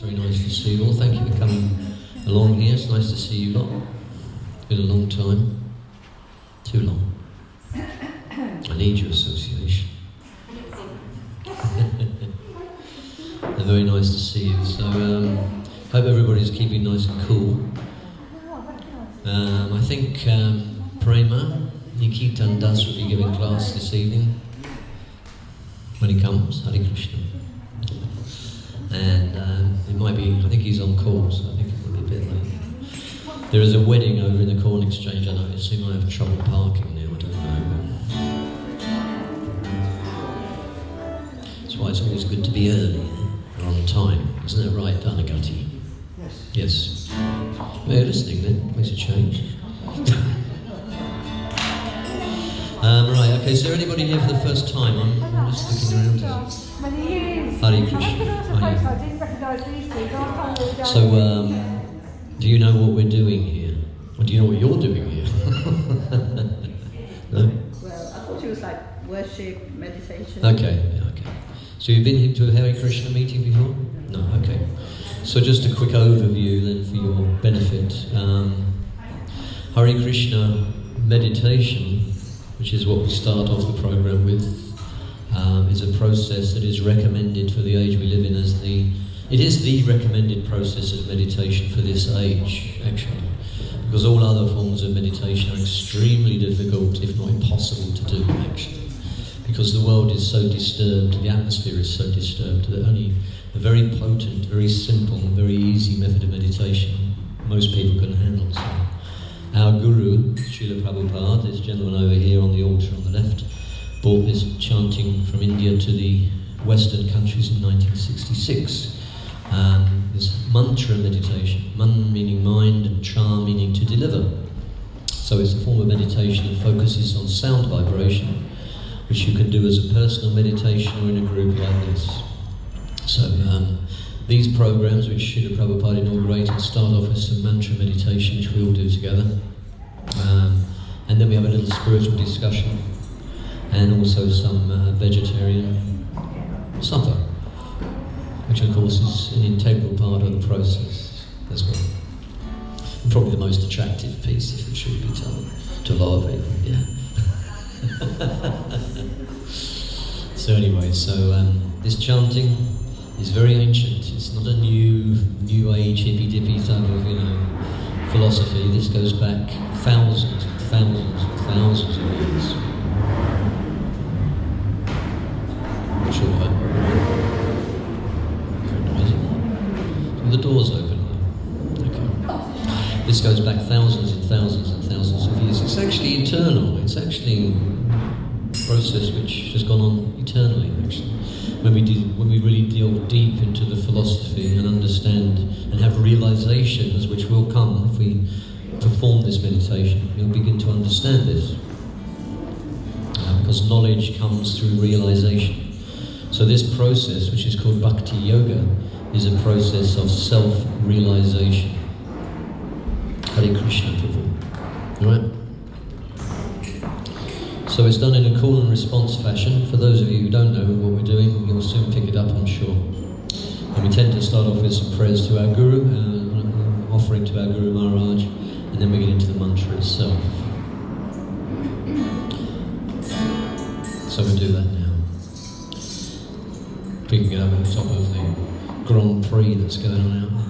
very nice to see you all. Thank you for coming along here. It's nice to see you lot. It's been a long time. Too long. I need your association. They're very nice to see you. So, hope everybody's keeping nice and cool. I think Premaniketan Das will be giving class this evening when he comes, Hare Krishna. And it might be, I think he's on call, so I think it will be a bit late. There is a wedding over in the Corn Exchange, I noticed. He might have trouble parking now, I don't know. That's why it's always good to be early, or on time. Isn't that right, Dhanagati? Yes. Yes. Well, you're listening then, makes a change. Right, okay, is there anybody here for the first time? I'm just looking around. Hare Krishna. So, do you know what we're doing here? Or do you know what you're doing here? No? Well, I thought it was like worship, meditation. Okay, yeah, okay. So you've been to a Hare Krishna meeting before? No, okay. So just a quick overview then for your benefit. Hare Krishna meditation, which is what we start off the program with, is a process that is recommended for the age we live in as it is the recommended process of meditation for this age, actually, because all other forms of meditation are extremely difficult, if not impossible to do, actually, because the world is so disturbed, the atmosphere is so disturbed that only a very potent, very simple, and very easy method of meditation most people can handle. So our Guru, Srila Prabhupada, this gentleman over here on the altar on the left, brought this chanting from India to the Western countries in 1966. This mantra meditation, man meaning mind and cha meaning to deliver. So it's a form of meditation that focuses on sound vibration, which you can do as a personal meditation or in a group like this. So these programs, which Srila Prabhupada inaugurated, start off with some mantra meditation, which we all do together. And then we have a little spiritual discussion, and also some vegetarian supper, which of course is an integral part of the process as well. And probably the most attractive piece, if the truth be told, to a lot of people, yeah. So anyway, this chanting is very ancient. It's not a new age hippy-dippy type of, philosophy. This goes back thousands and thousands and thousands of years. Sure. Very noisy. The door's open. Okay. This goes back thousands and thousands and thousands of years. It's actually eternal. It's actually a process which has gone on eternally, actually. When we really delve deep into the philosophy and understand and have realizations, which will come if we perform this meditation, you'll begin to understand this. Because knowledge comes through realization. So this process, which is called Bhakti Yoga, is a process of self-realization. Hare Krishna, people. Alright? So it's done in a call and response fashion. For those of you who don't know what we're doing, you'll soon pick it up, I'm sure. And we tend to start off with some prayers to our Guru, offering to our Guru Maharaj, and then we get into the mantra itself. So we'll do that now. Picking it up on top of the Grand Prix that's going on out there.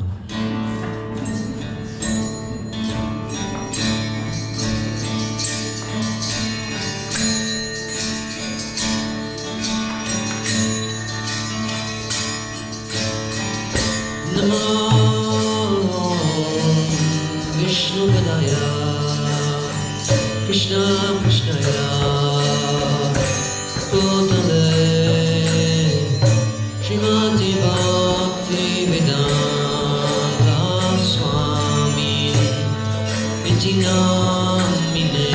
Krishna Krishna ya Putale Srimati Bhakti Vedanta Swami Vitinamine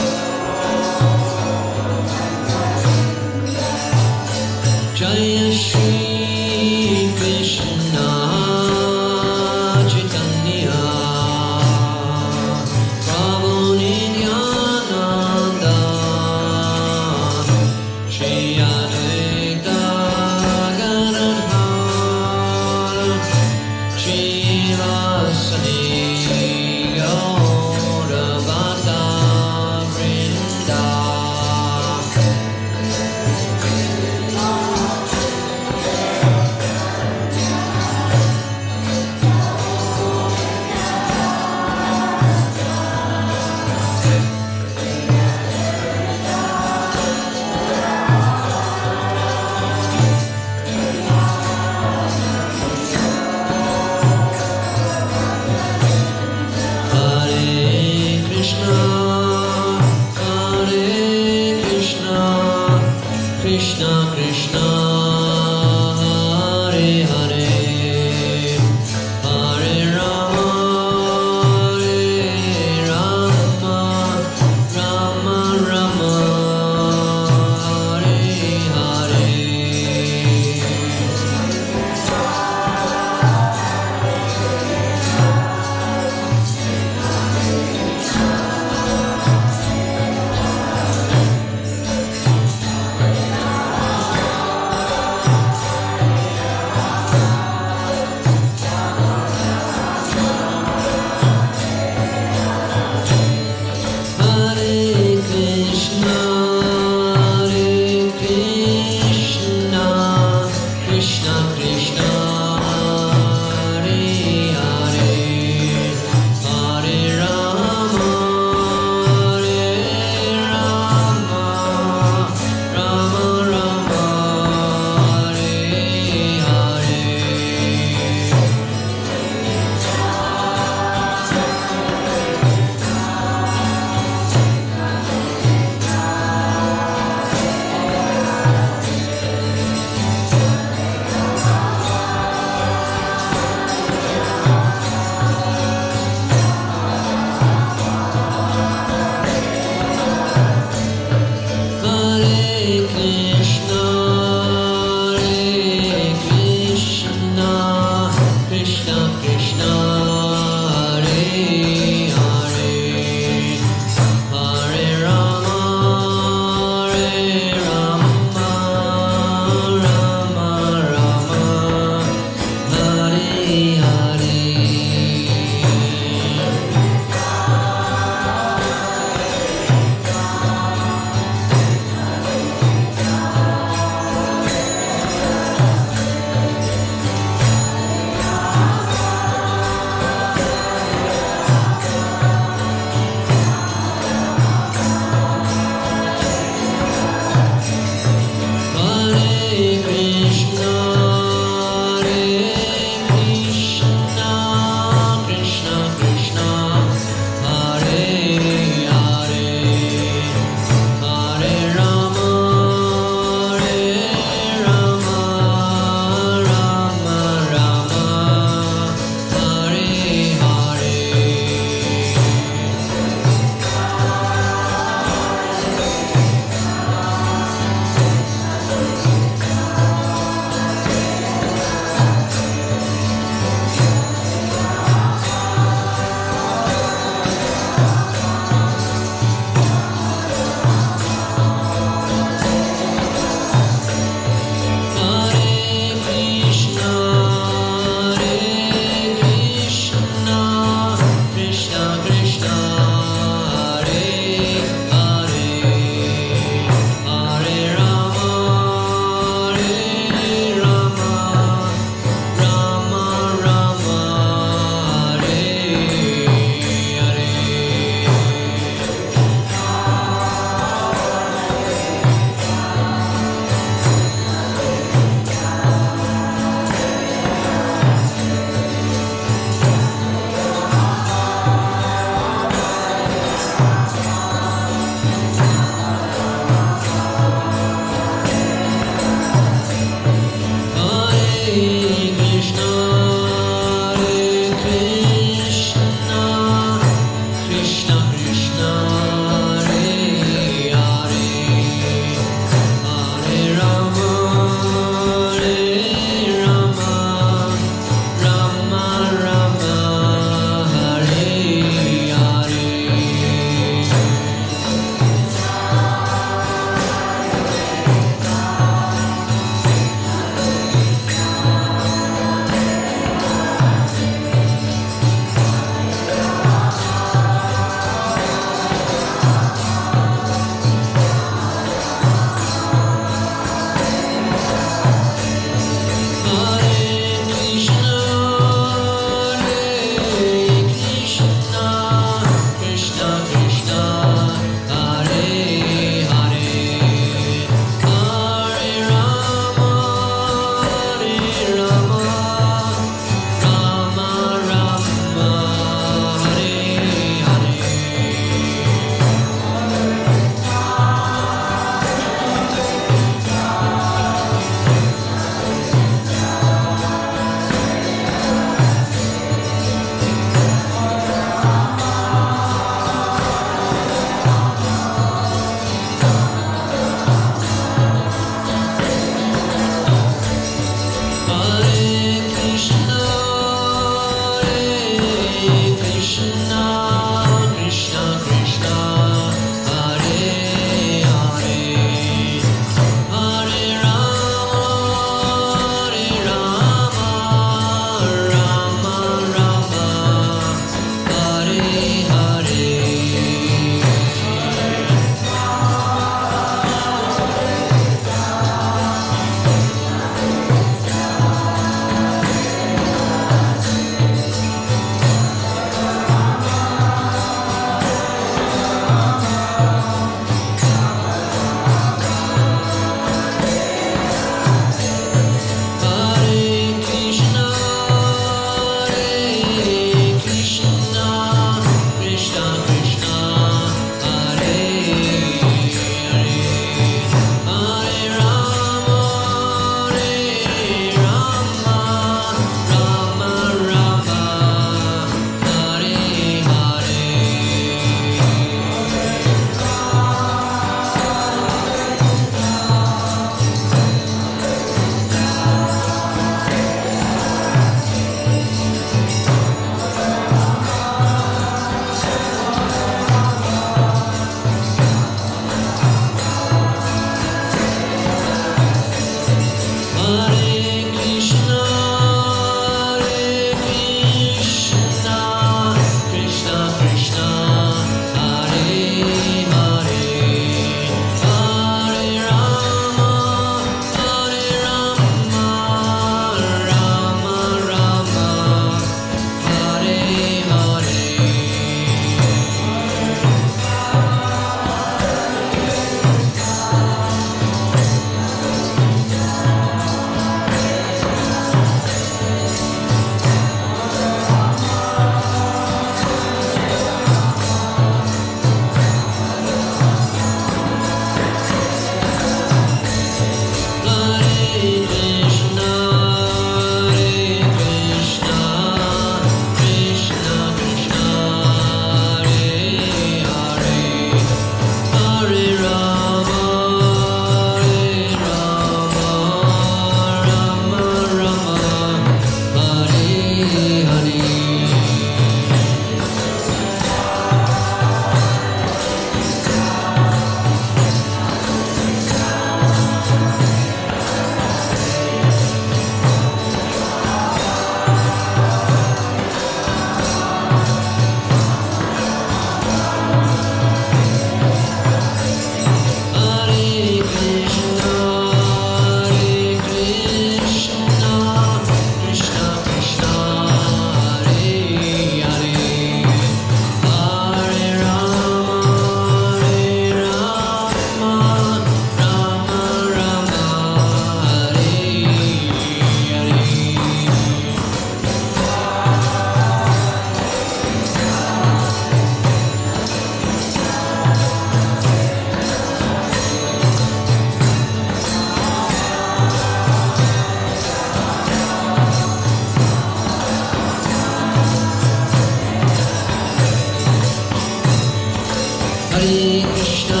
Hare Krishna,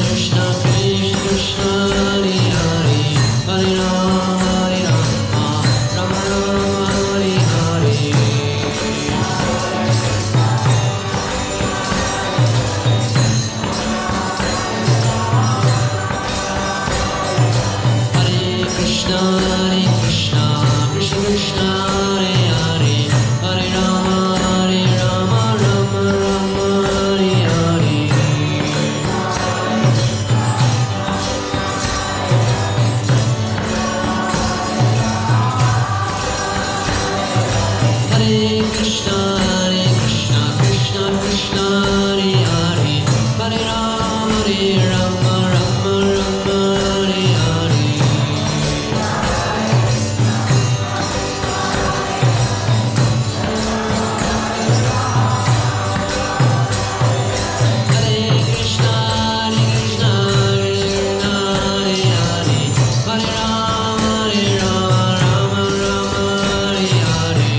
Krishna Krishna, Hare Hare, Hare Rama, Rama Rama, Hare Hare. Hare Krishna, Krishna Krishna, Hare Hare, Hare Rama, Rama Rama, Hare Hare. Hare Krishna, Krishna Krishna, Hare Hare, Hare Rama, Rama Rama, Hare Hare. Hare Krishna, Krishna Krishna, Hare Hare, Hare Rama, Rama Rama, Hare Hare.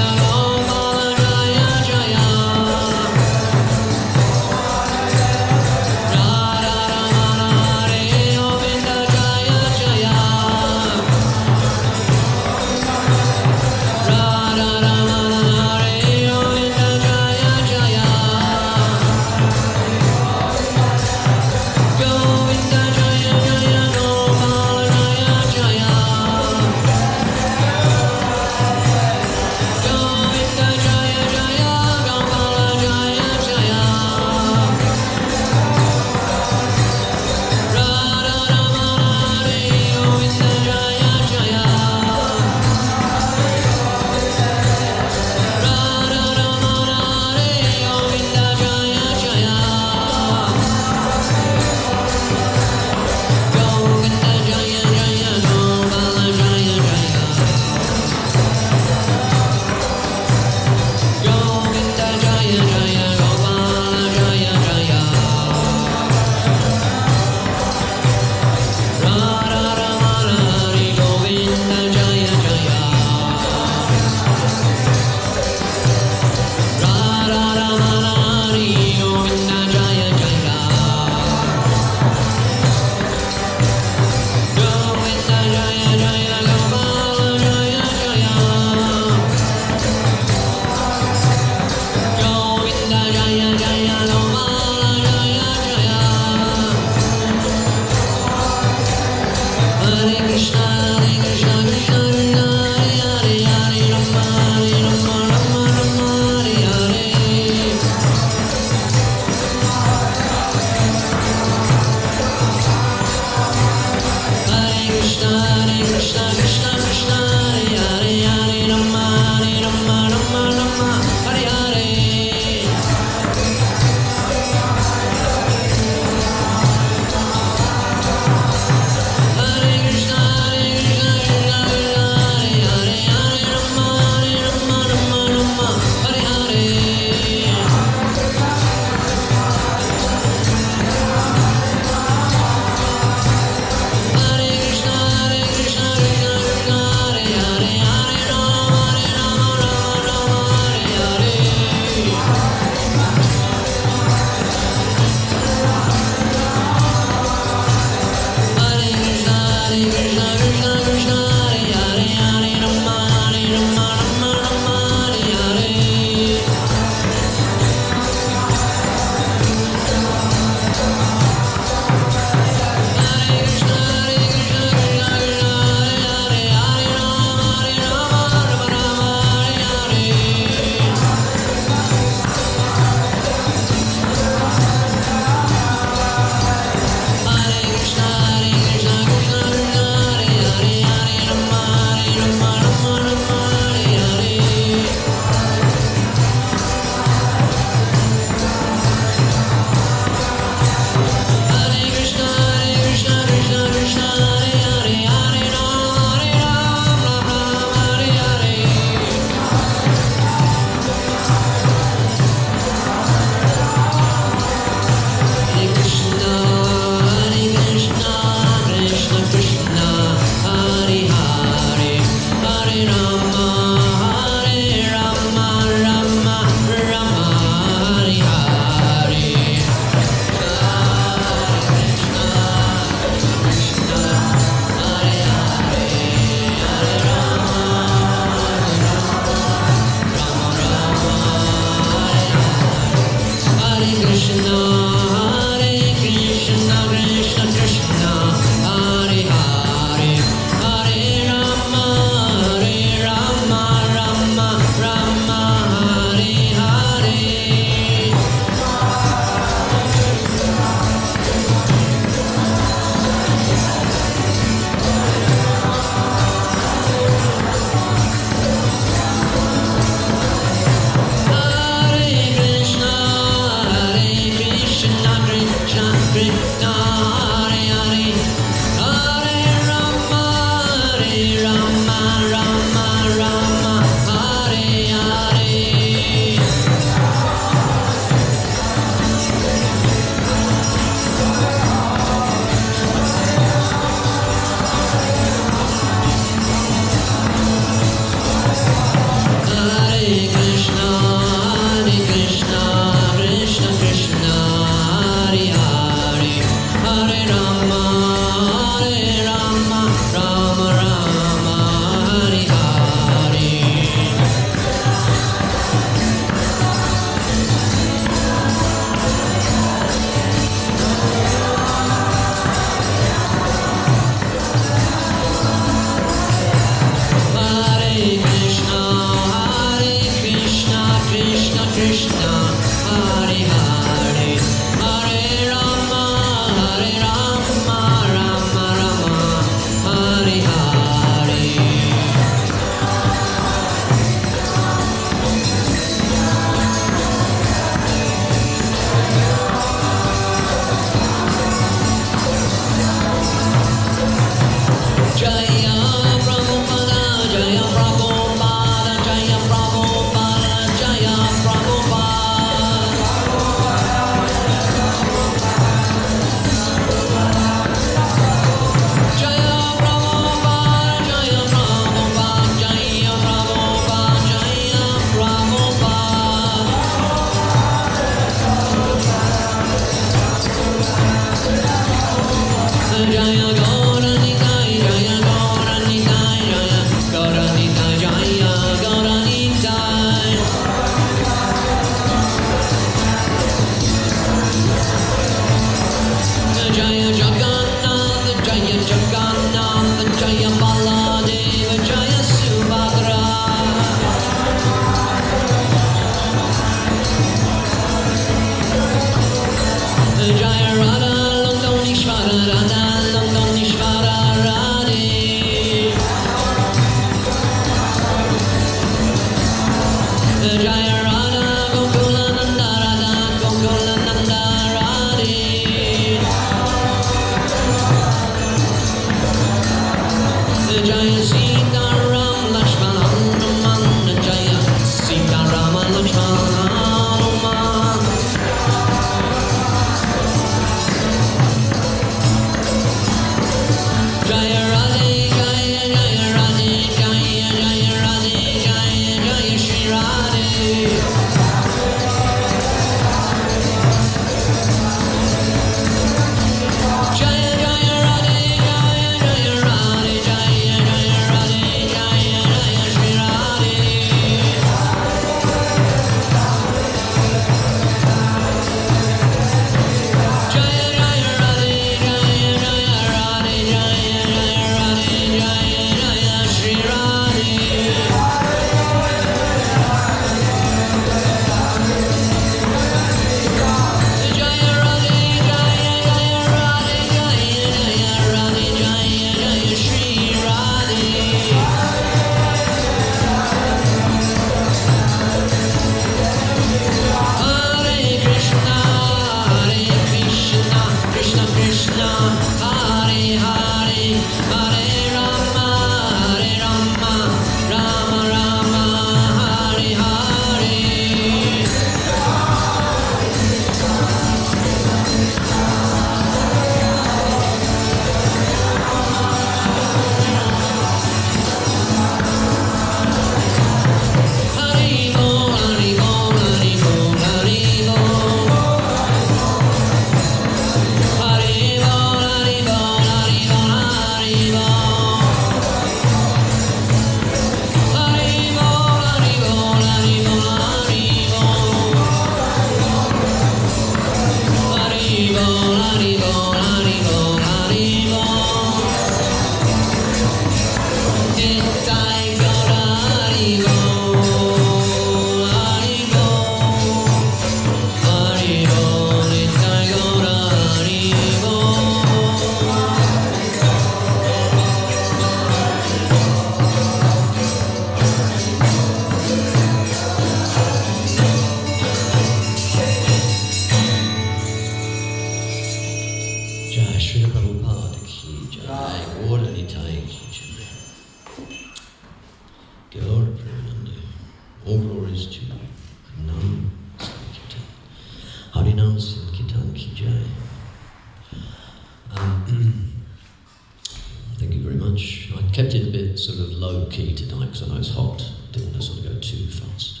low key tonight because I know it's hot. Didn't want to sort of go too fast.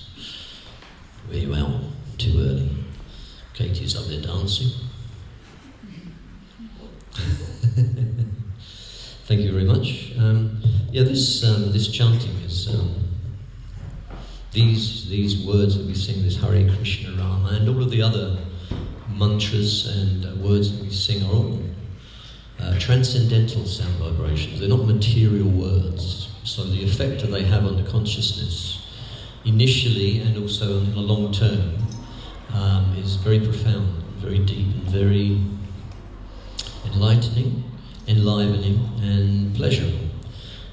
Where you out? Too early. Katie's up there dancing. Thank you very much. This chanting is these words that we sing, this Hare Krishna Rama, and all of the other mantras and words that we sing are all transcendental sound vibrations. They're not material words. So the effect that they have on the consciousness, initially and also in the long term, is very profound, very deep, and very enlightening, enlivening, and pleasurable.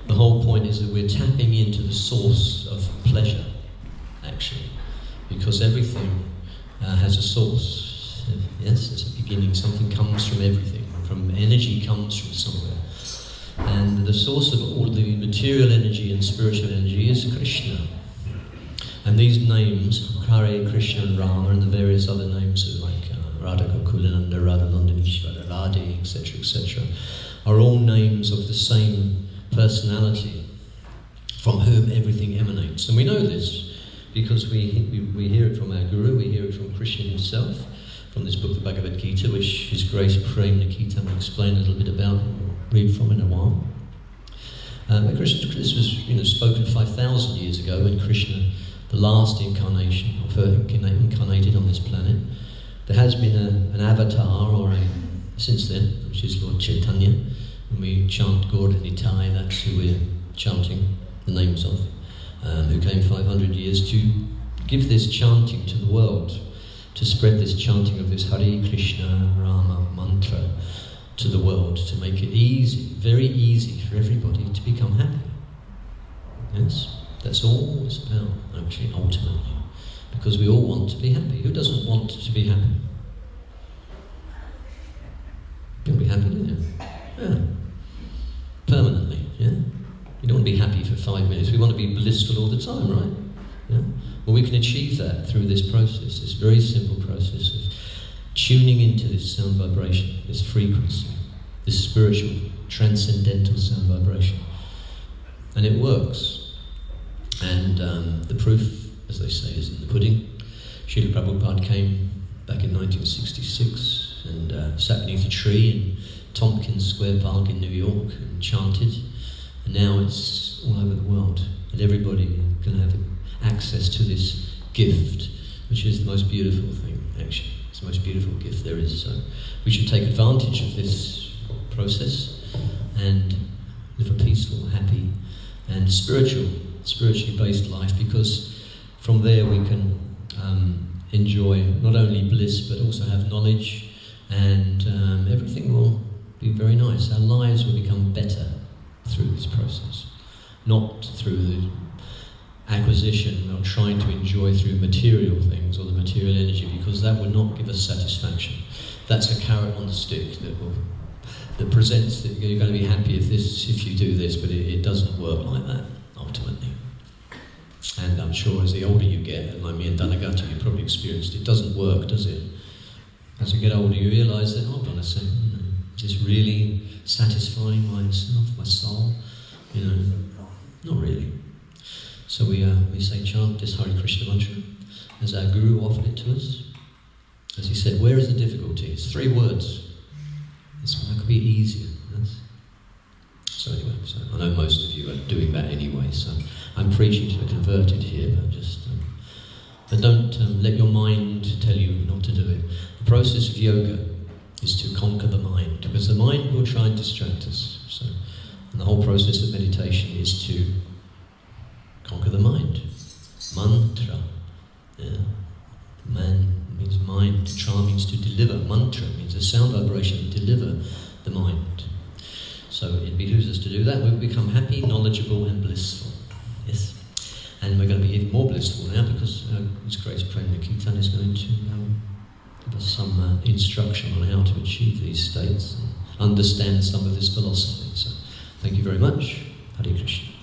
The whole point is that we're tapping into the source of pleasure, actually, because everything has a source. Yes, it's a beginning. Something comes from everything. From energy comes from somewhere. And the source of all the material energy and spiritual energy is Krishna. And these names, Hare Krishna and Rama, and the various other names like Radha Gokulananda, Radha Nandanishvara, Radhe, etc., are all names of the same personality from whom everything emanates. And we know this because we hear it from our Guru, we hear it from Krishna himself, from this book, the Bhagavad Gita, which His Grace Premaniketan will explain a little bit about, read from in a while. This was spoken 5,000 years ago when Krishna, the last incarnation, incarnated on this planet. There has been an avatar, since then, which is Lord Chaitanya. When we chant Gaur Nitai, that's who we're chanting the names of, who came 500 years to give this chanting to the world, to spread this chanting of this Hare Krishna Rama mantra to the world, to make it easy, very easy for everybody to become happy. Yes, that's all it's about, actually, ultimately. Because we all want to be happy. Who doesn't want to be happy? You'll be happy, don't you? Yeah. Permanently, yeah? You don't want to be happy for 5 minutes. We want to be blissful all the time, right? Yeah? Well, we can achieve that through this process, this very simple process of tuning into this sound vibration, this frequency, this spiritual, transcendental sound vibration. And it works. And the proof, as they say, is in the pudding. Srila Prabhupada came back in 1966 and sat beneath a tree in Tompkins Square Park in New York and chanted. And now it's all over the world. And everybody can have access to this gift, which is the most beautiful thing, actually. It's the most beautiful gift there is. So we should take advantage of this process and live a peaceful, happy, and spiritually based life, because from there we can enjoy not only bliss but also have knowledge, and everything will be very nice. Our lives will become better through this process, not through the acquisition or trying to enjoy through material things or the material energy, because that would not give us satisfaction. That's a carrot on the stick that presents that you're going to be happy if you do this, but it doesn't work like that ultimately. And I'm sure as the older you get, like me and Dhanagata, you probably experienced, it doesn't work, does it? As you get older, you realise that, hold on a second, is this really satisfying myself, my soul? Not really. So we say chant this Hare Krishna mantra as our Guru offered it to us. As he said, where is the difficulty? It's 3 words. That could be easier. Yes? So anyway, I know most of you are doing that anyway, so I'm preaching to the converted here, but don't let your mind tell you not to do it. The process of yoga is to conquer the mind, because the mind will try and distract us. And the whole process of meditation is to conquer the mind. Mantra. Yeah. Man means mind. Tra means to deliver. Mantra means a sound vibration to deliver the mind. So it behooves us to do that. We'll become happy, knowledgeable, and blissful. Yes. And we're going to be even more blissful now, because His Grace Premaniketan is going to give us some instruction on how to achieve these states and understand some of this philosophy. So thank you very much. Hare Krishna.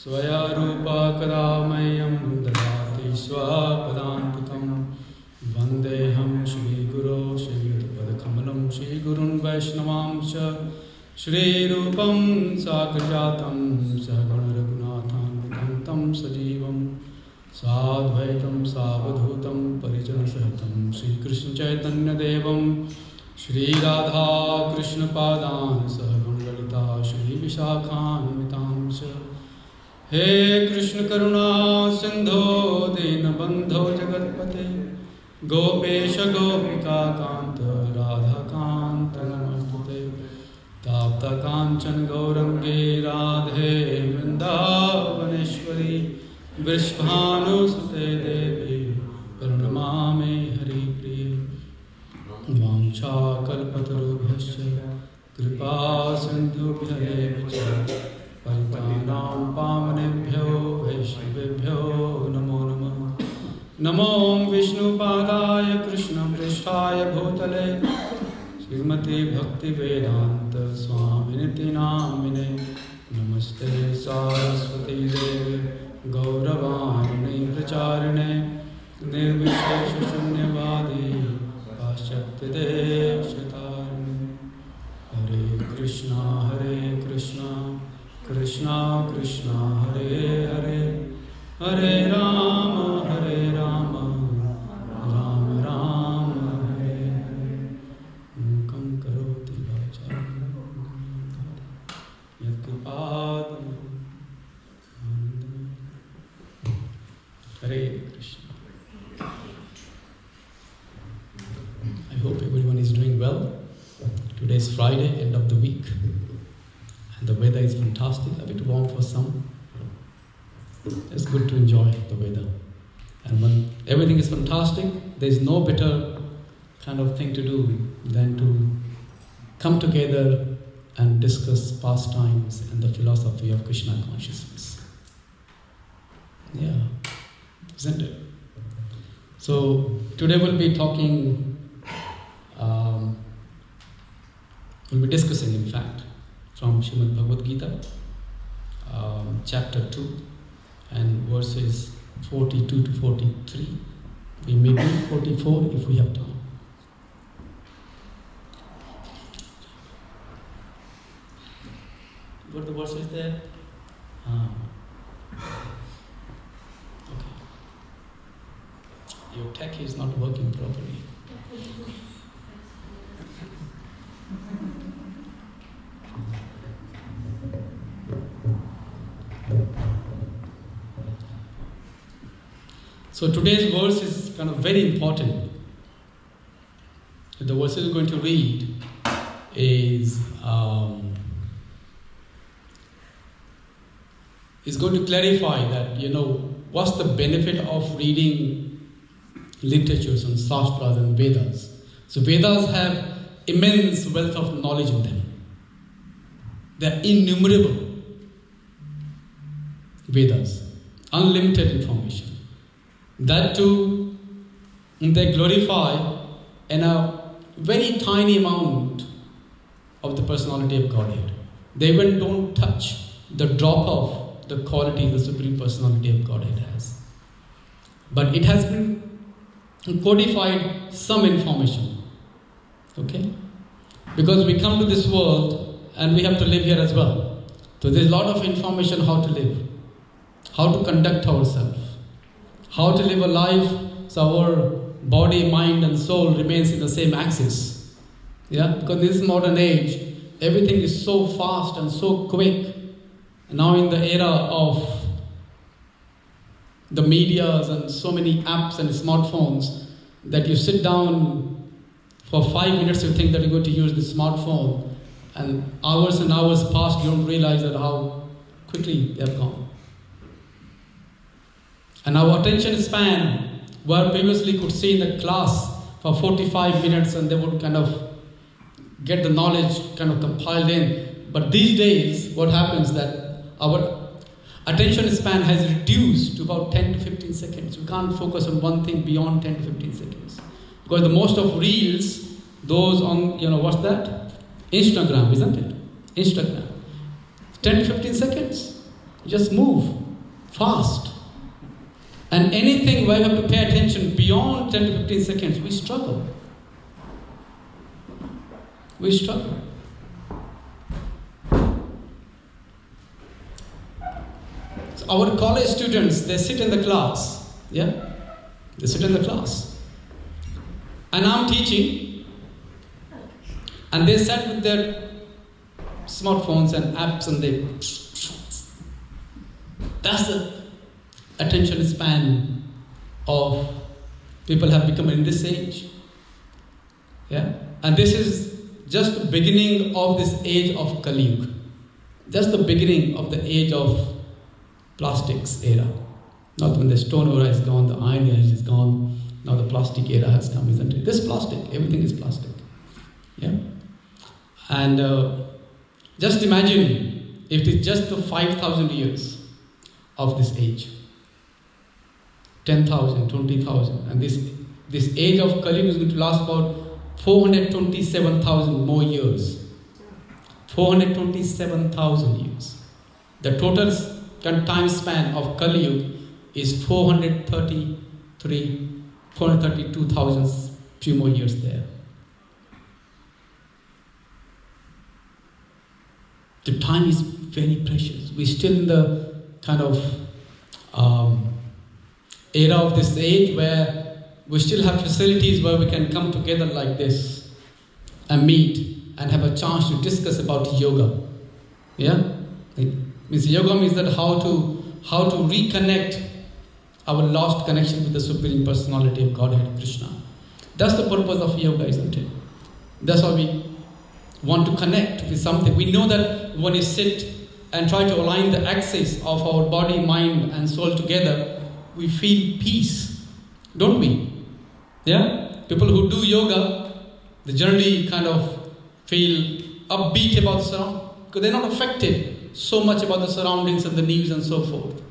स्वया रूपा कदा मह्यं ददाति स्वपदान्तिकं वन्देऽहं श्रीगुरो श्रीयुतपदकमलं श्रीगुरुन् वैष्णवांश्च श्रीरूपं साग्रजातं सहगणरघुनाथान्वितं तं सजीवं साद्वैतं सावधूतं परिजनसहितं श्रीकृष्णचैतन्यदेवं श्रीराधाकृष्णपादान् सहगणललिता श्रीविशाखान्वितांश्च हे कृष्ण करुणा सिंधो दीनबंधो जगत्पते गोपेश गोपिका कांत राधा कांत नमस्तुते ताप्त कांचन गौरंगे राधे वृंदावनेश्वरी वृषभानुसुते देवी प्रणमामि हरिप्रिये वाञ्छाकल्पतरुभ्यश्च कृपा सिन्धुभ्यः पतितानां पावनेभ्यो वैष्णवेभ्यो नमो नमः। नमो विष्णुपादाय कृष्णपृष्ठाय भूतले श्रीमते भक्तिवेदान्त स्वामिनिति नामिने नमस्ते सारस्वती देवे गौरवाणी प्रचारिणे निर्विशेषशून्यवादी पाश्चात्यदेशतारिणे हरे कृष्णा कृष्णा कृष्णा हरे हरे हरे राम राम राम हरे हरे मूकं करोति वाचालं यत्कृपातमहं Hare Krishna. I hope everyone is doing well. Today is Friday, end of the week. And the weather is fantastic, a bit warm for some. It's good to enjoy the weather. And when everything is fantastic, there is no better kind of thing to do than to come together and discuss pastimes and the philosophy of Krishna consciousness. Yeah, isn't it? So today we'll be talking, we'll be discussing in fact from Srimad Bhagavad Gita, chapter 2 and verses 42 to 43. We may do 44 if we have time. What the verse is there? Okay. Your tech is not working properly. So today's verse is kind of very important. The verse we're going to read is going to clarify that, what's the benefit of reading literatures and Shastras and Vedas. So Vedas have immense wealth of knowledge in them. They're innumerable. Vedas, unlimited information. That too, they glorify in a very tiny amount of the personality of Godhead. They even don't touch the drop of the quality the Supreme Personality of Godhead has. But it has been codified some information. Okay? Because we come to this world and we have to live here as well. So there's a lot of information how to live, how to conduct ourselves, how to live a life so our body, mind and soul remains in the same axis. Yeah? Because this modern age, everything is so fast and so quick. Now in the era of the medias and so many apps and smartphones that you sit down for 5 minutes, you think that you're going to use the smartphone and hours pass, you don't realize that how quickly they have gone. And our attention span, where previously could see in the class for 45 minutes and they would kind of get the knowledge kind of compiled in. But these days, what happens that our attention span has reduced to about 10 to 15 seconds. We can't focus on one thing beyond 10 to 15 seconds. Because the most of reels, those on, what's that? Instagram, isn't it? Instagram. 10 to 15 seconds. just move fast. And anything where you have to pay attention beyond 10 to 15 seconds, we struggle. We struggle. So our college students, they sit in the class. Yeah? They sit in the class. And I'm teaching. And they sat with their smartphones and apps and they... That's the attention span of people have become in this age. Yeah? And this is just the beginning of this age of Kali Yuga. Just the beginning of the age of plastics era. Not when the stone era is gone, the iron age is gone, now the plastic era has come, isn't it? This plastic, everything is plastic. Yeah? And just imagine if it is just the 5,000 years of this age. 10,000, 20,000. And this age of Kali Yuga is going to last about 427,000 more years. 427,000 years. The total time span of Kali Yuga is 432,000, few more years there. The time is very precious. We're still in the kind of era of this age where we still have facilities where we can come together like this and meet and have a chance to discuss about yoga. Yeah? Yoga means that how to reconnect our lost connection with the Supreme Personality of Godhead, Krishna. That's the purpose of yoga, isn't it? That's why we want to connect with something. We know that when we sit and try to align the axis of our body, mind and soul together, we feel peace, don't we? Yeah? People who do yoga, they generally kind of feel upbeat about the surroundings because they're not affected so much about the surroundings and the news and so forth.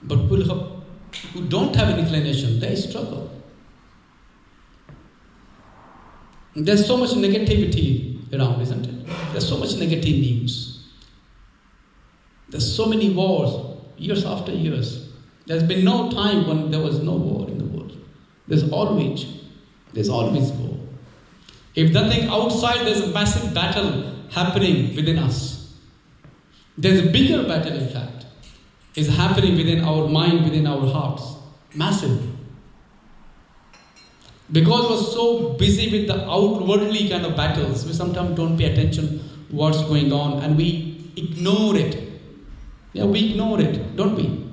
But people who don't have an inclination, they struggle. There's so much negativity around, isn't it? There's so much negative news. There's so many wars, years after years. There's been no time when there was no war in the world. There's always war. If nothing outside, there's a massive battle happening within us. There's a bigger battle, in fact, is happening within our mind, within our hearts. Massive. Because we're so busy with the outwardly kind of battles, we sometimes don't pay attention to what's going on and we ignore it. Yeah, we ignore it, don't we?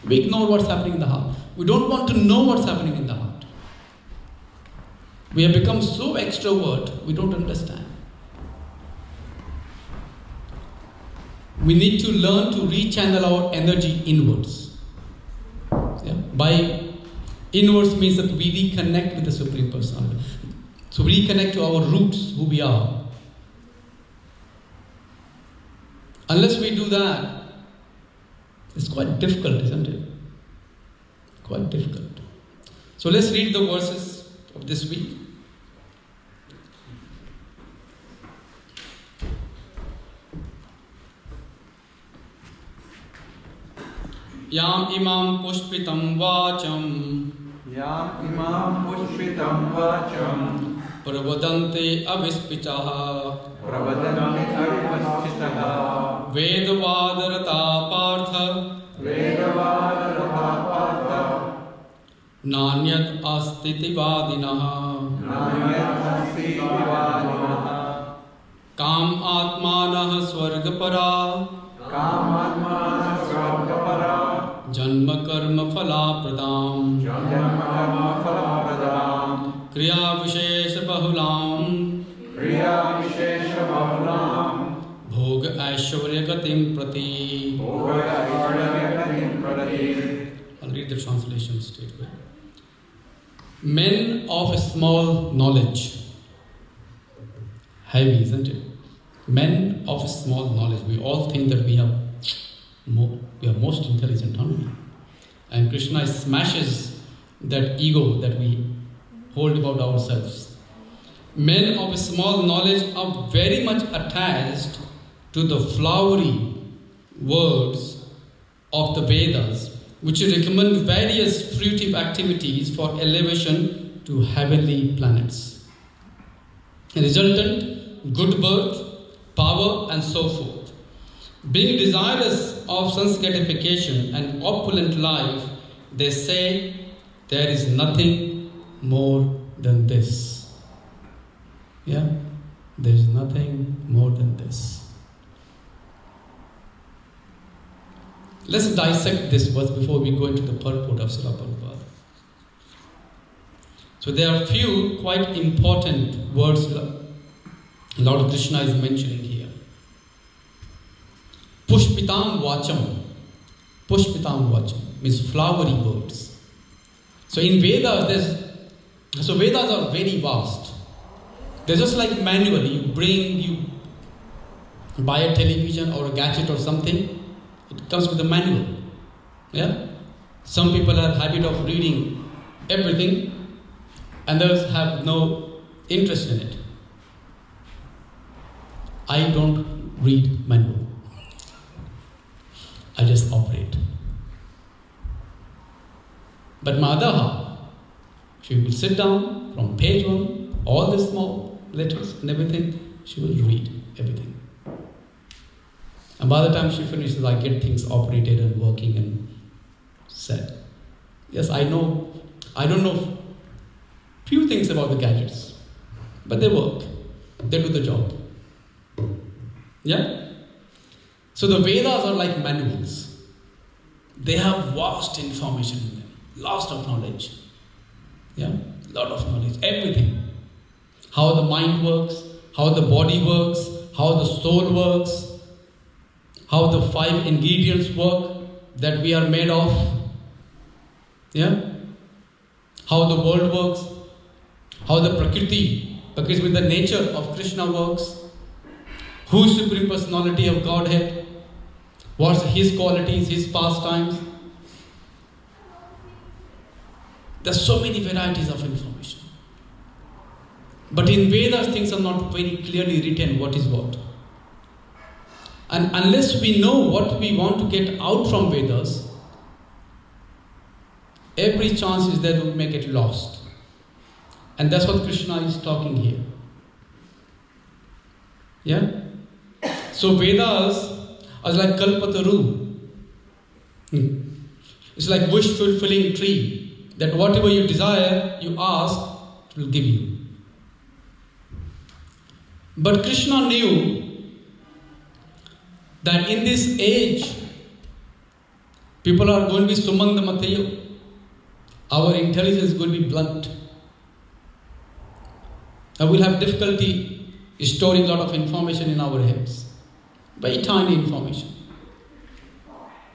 We ignore what's happening in the heart. We don't want to know what's happening in the heart. We have become so extrovert, we don't understand. We need to learn to rechannel our energy inwards. Yeah? By inwards means that we reconnect with the Supreme Personality. So we reconnect to our roots, who we are. Unless we do that, it's quite difficult, isn't it? Quite difficult. So let's read the verses of this week. Yam imam pushpitam vacham pravadante avispitaha vedavadarata partha nanyat astiti vadinaha kam atmanah swargapara Janma karma phala pradam Kriya vishesha bahulam Bhoga aishwarya gatim prati. I'll read the translation straight away. Men of small knowledge. Heavy, isn't it? Men of small knowledge. We all think that we are most intelligent, aren't we? And Krishna smashes that ego that we hold about ourselves. Men of small knowledge are very much attached to the flowery words of the Vedas, which recommend various fruitive activities for elevation to heavenly planets. A resultant, good birth, power, and so forth. Being desirous of sense gratification and opulent life, they say there is nothing more than this. Yeah? There is nothing more than this. Let's dissect this verse before we go into the purport of Srila Prabhupada. So there are few quite important words Lord Krishna is mentioning here. Pushpitam Vacham. Pushpitam Vacham means flowery words. So in Vedas, Vedas are very vast. They're just like manual. You buy a television or a gadget or something, it comes with a manual. Yeah? Some people have habit of reading everything, and others have no interest in it. I don't read manual. I just operate. But my other half, she will sit down from page 1, all the small letters and everything, she will read everything. And by the time she finishes, I get things operated and working and set. Yes, I don't know few things about the gadgets, but they work. They do the job. Yeah? So the Vedas are like manuals. They have vast information in them. Lots of knowledge. Yeah? Lot of knowledge. Everything. How the mind works, how the body works, how the soul works, how the 5 ingredients work that we are made of. Yeah? How the world works, how the Prakriti with the nature of Krishna works, who is Supreme Personality of Godhead, what's his qualities, his pastimes. There's so many varieties of information. But in Vedas, things are not very clearly written what is what. And unless we know what we want to get out from Vedas, every chance is there we may get lost. And that's what Krishna is talking here. Yeah? So Vedas are like Kalpataru. It's like wish-fulfilling tree, that whatever you desire, you ask, it will give you. But Krishna knew that in this age, people are going to be sumanda matayo. Our intelligence is going to be blunt. And we'll have difficulty storing a lot of information in our heads. Very tiny information.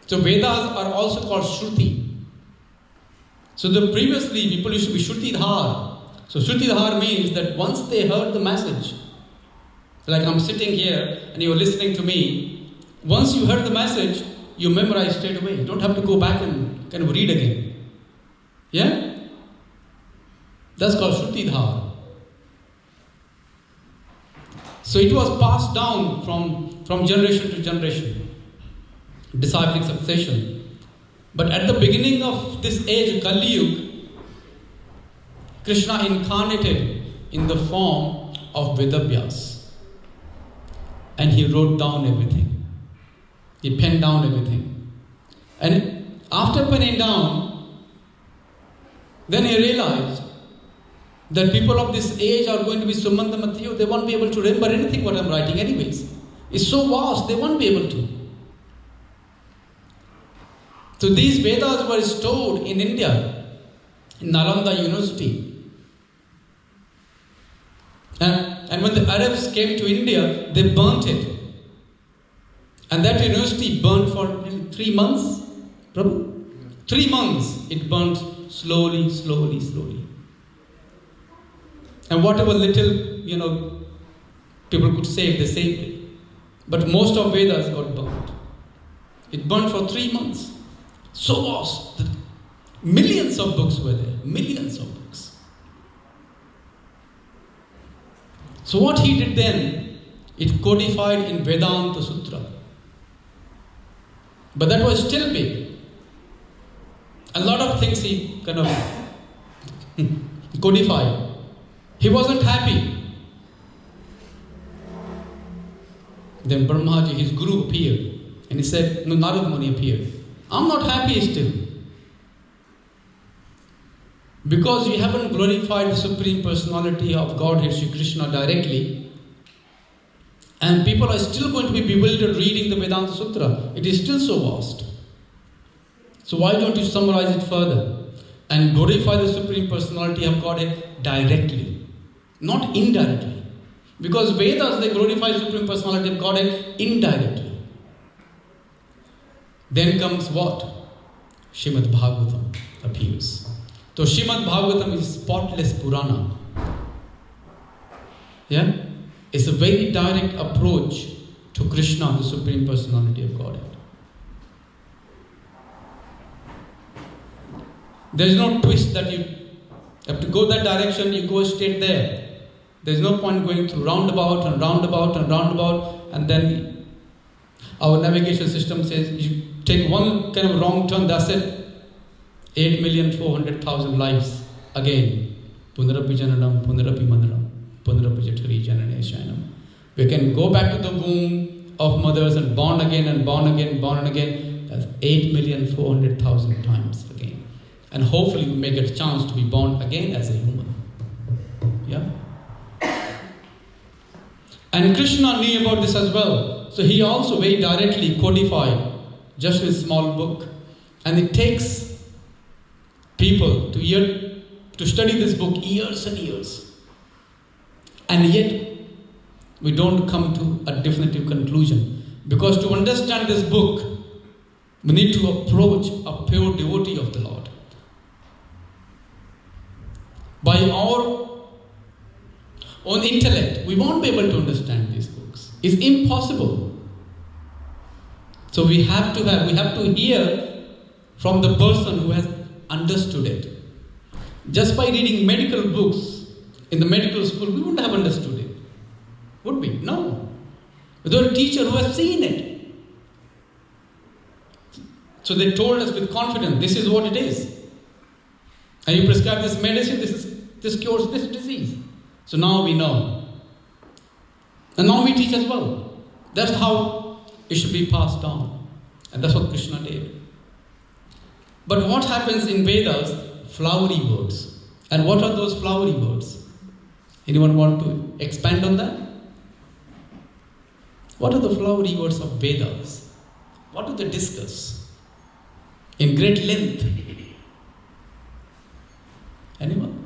So Vedas are also called Shruti. So previously people used to be Shrutidhar. So Shrutidhar means that once they heard the message, like I'm sitting here and you're listening to me, once you heard the message, you memorize straight away. You don't have to go back and kind of read again. Yeah? That's called Shrutidhar. So it was passed down from generation to generation, disciplic succession. But at the beginning of this age, Kali Yuga, Krishna incarnated in the form of Vedavyas. And he wrote down everything. He penned down everything. And after penning down, then he realized that people of this age are going to be Sumanda Mathiyo. They won't be able to remember anything what I'm writing anyways. It's so vast, they won't be able to. So these Vedas were stored in India, in Nalanda University. And when the Arabs came to India, they burnt it. And that university burned for 3 months. Prabhu? 3 months it burnt slowly. And whatever little, people could save, they saved it. But most of Vedas got burnt. It burned for 3 months. So vast. Millions of books were there. Millions of books. So what he did then, it codified in Vedanta Sutra. But that was still big. A lot of things he kind of codified. He wasn't happy. Then Brahmaji, his guru, appeared. And he said, no, Narad Muni appeared. I'm not happy still. Because we haven't glorified the Supreme Personality of Godhead, Sri Krishna, directly. And people are still going to be bewildered reading the Vedanta Sutra. It is still so vast. So why don't you summarize it further? And glorify the Supreme Personality of Godhead directly. Not indirectly. Because Vedas, they glorify the Supreme Personality of Godhead indirectly. Then comes what? Srimad Bhagavatam appears. So Srimad Bhagavatam is spotless Purana. Yeah? It's a very direct approach to Krishna, the Supreme Personality of Godhead. There is no twist that you have to go that direction, you go straight there. There's no point going through roundabout and roundabout and roundabout, and then our navigation system says you take one kind of wrong turn, that's it. 8,400,000 lives again. Punarapi jananam, punarapi manaram, punarapi jatari janane shayanam. We can go back to the womb of mothers and born again and born again, born again. That's 8,400,000 times again. And hopefully we may get a chance to be born again as a human. Yeah? And Krishna knew about this as well. So he also very directly codified just in a small book. And it takes people to study this book years and years. And yet, we don't come to a definitive conclusion. Because to understand this book, we need to approach a pure devotee of the Lord. By our own intellect, we won't be able to understand these books. It's impossible. So we have to hear from the person who has understood it. Just by reading medical books in the medical school, we wouldn't have understood it. Would we? No. Without a teacher who has seen it. So they told us with confidence, this is what it is. And you prescribe this medicine, this cures this disease. So now we know. And now we teach as well. That's how it should be passed on. And that's what Krishna did. But what happens in Vedas? Flowery words. And what are those flowery words? Anyone want to expand on that? What are the flowery words of Vedas? What do they discuss? In great length. Anyone?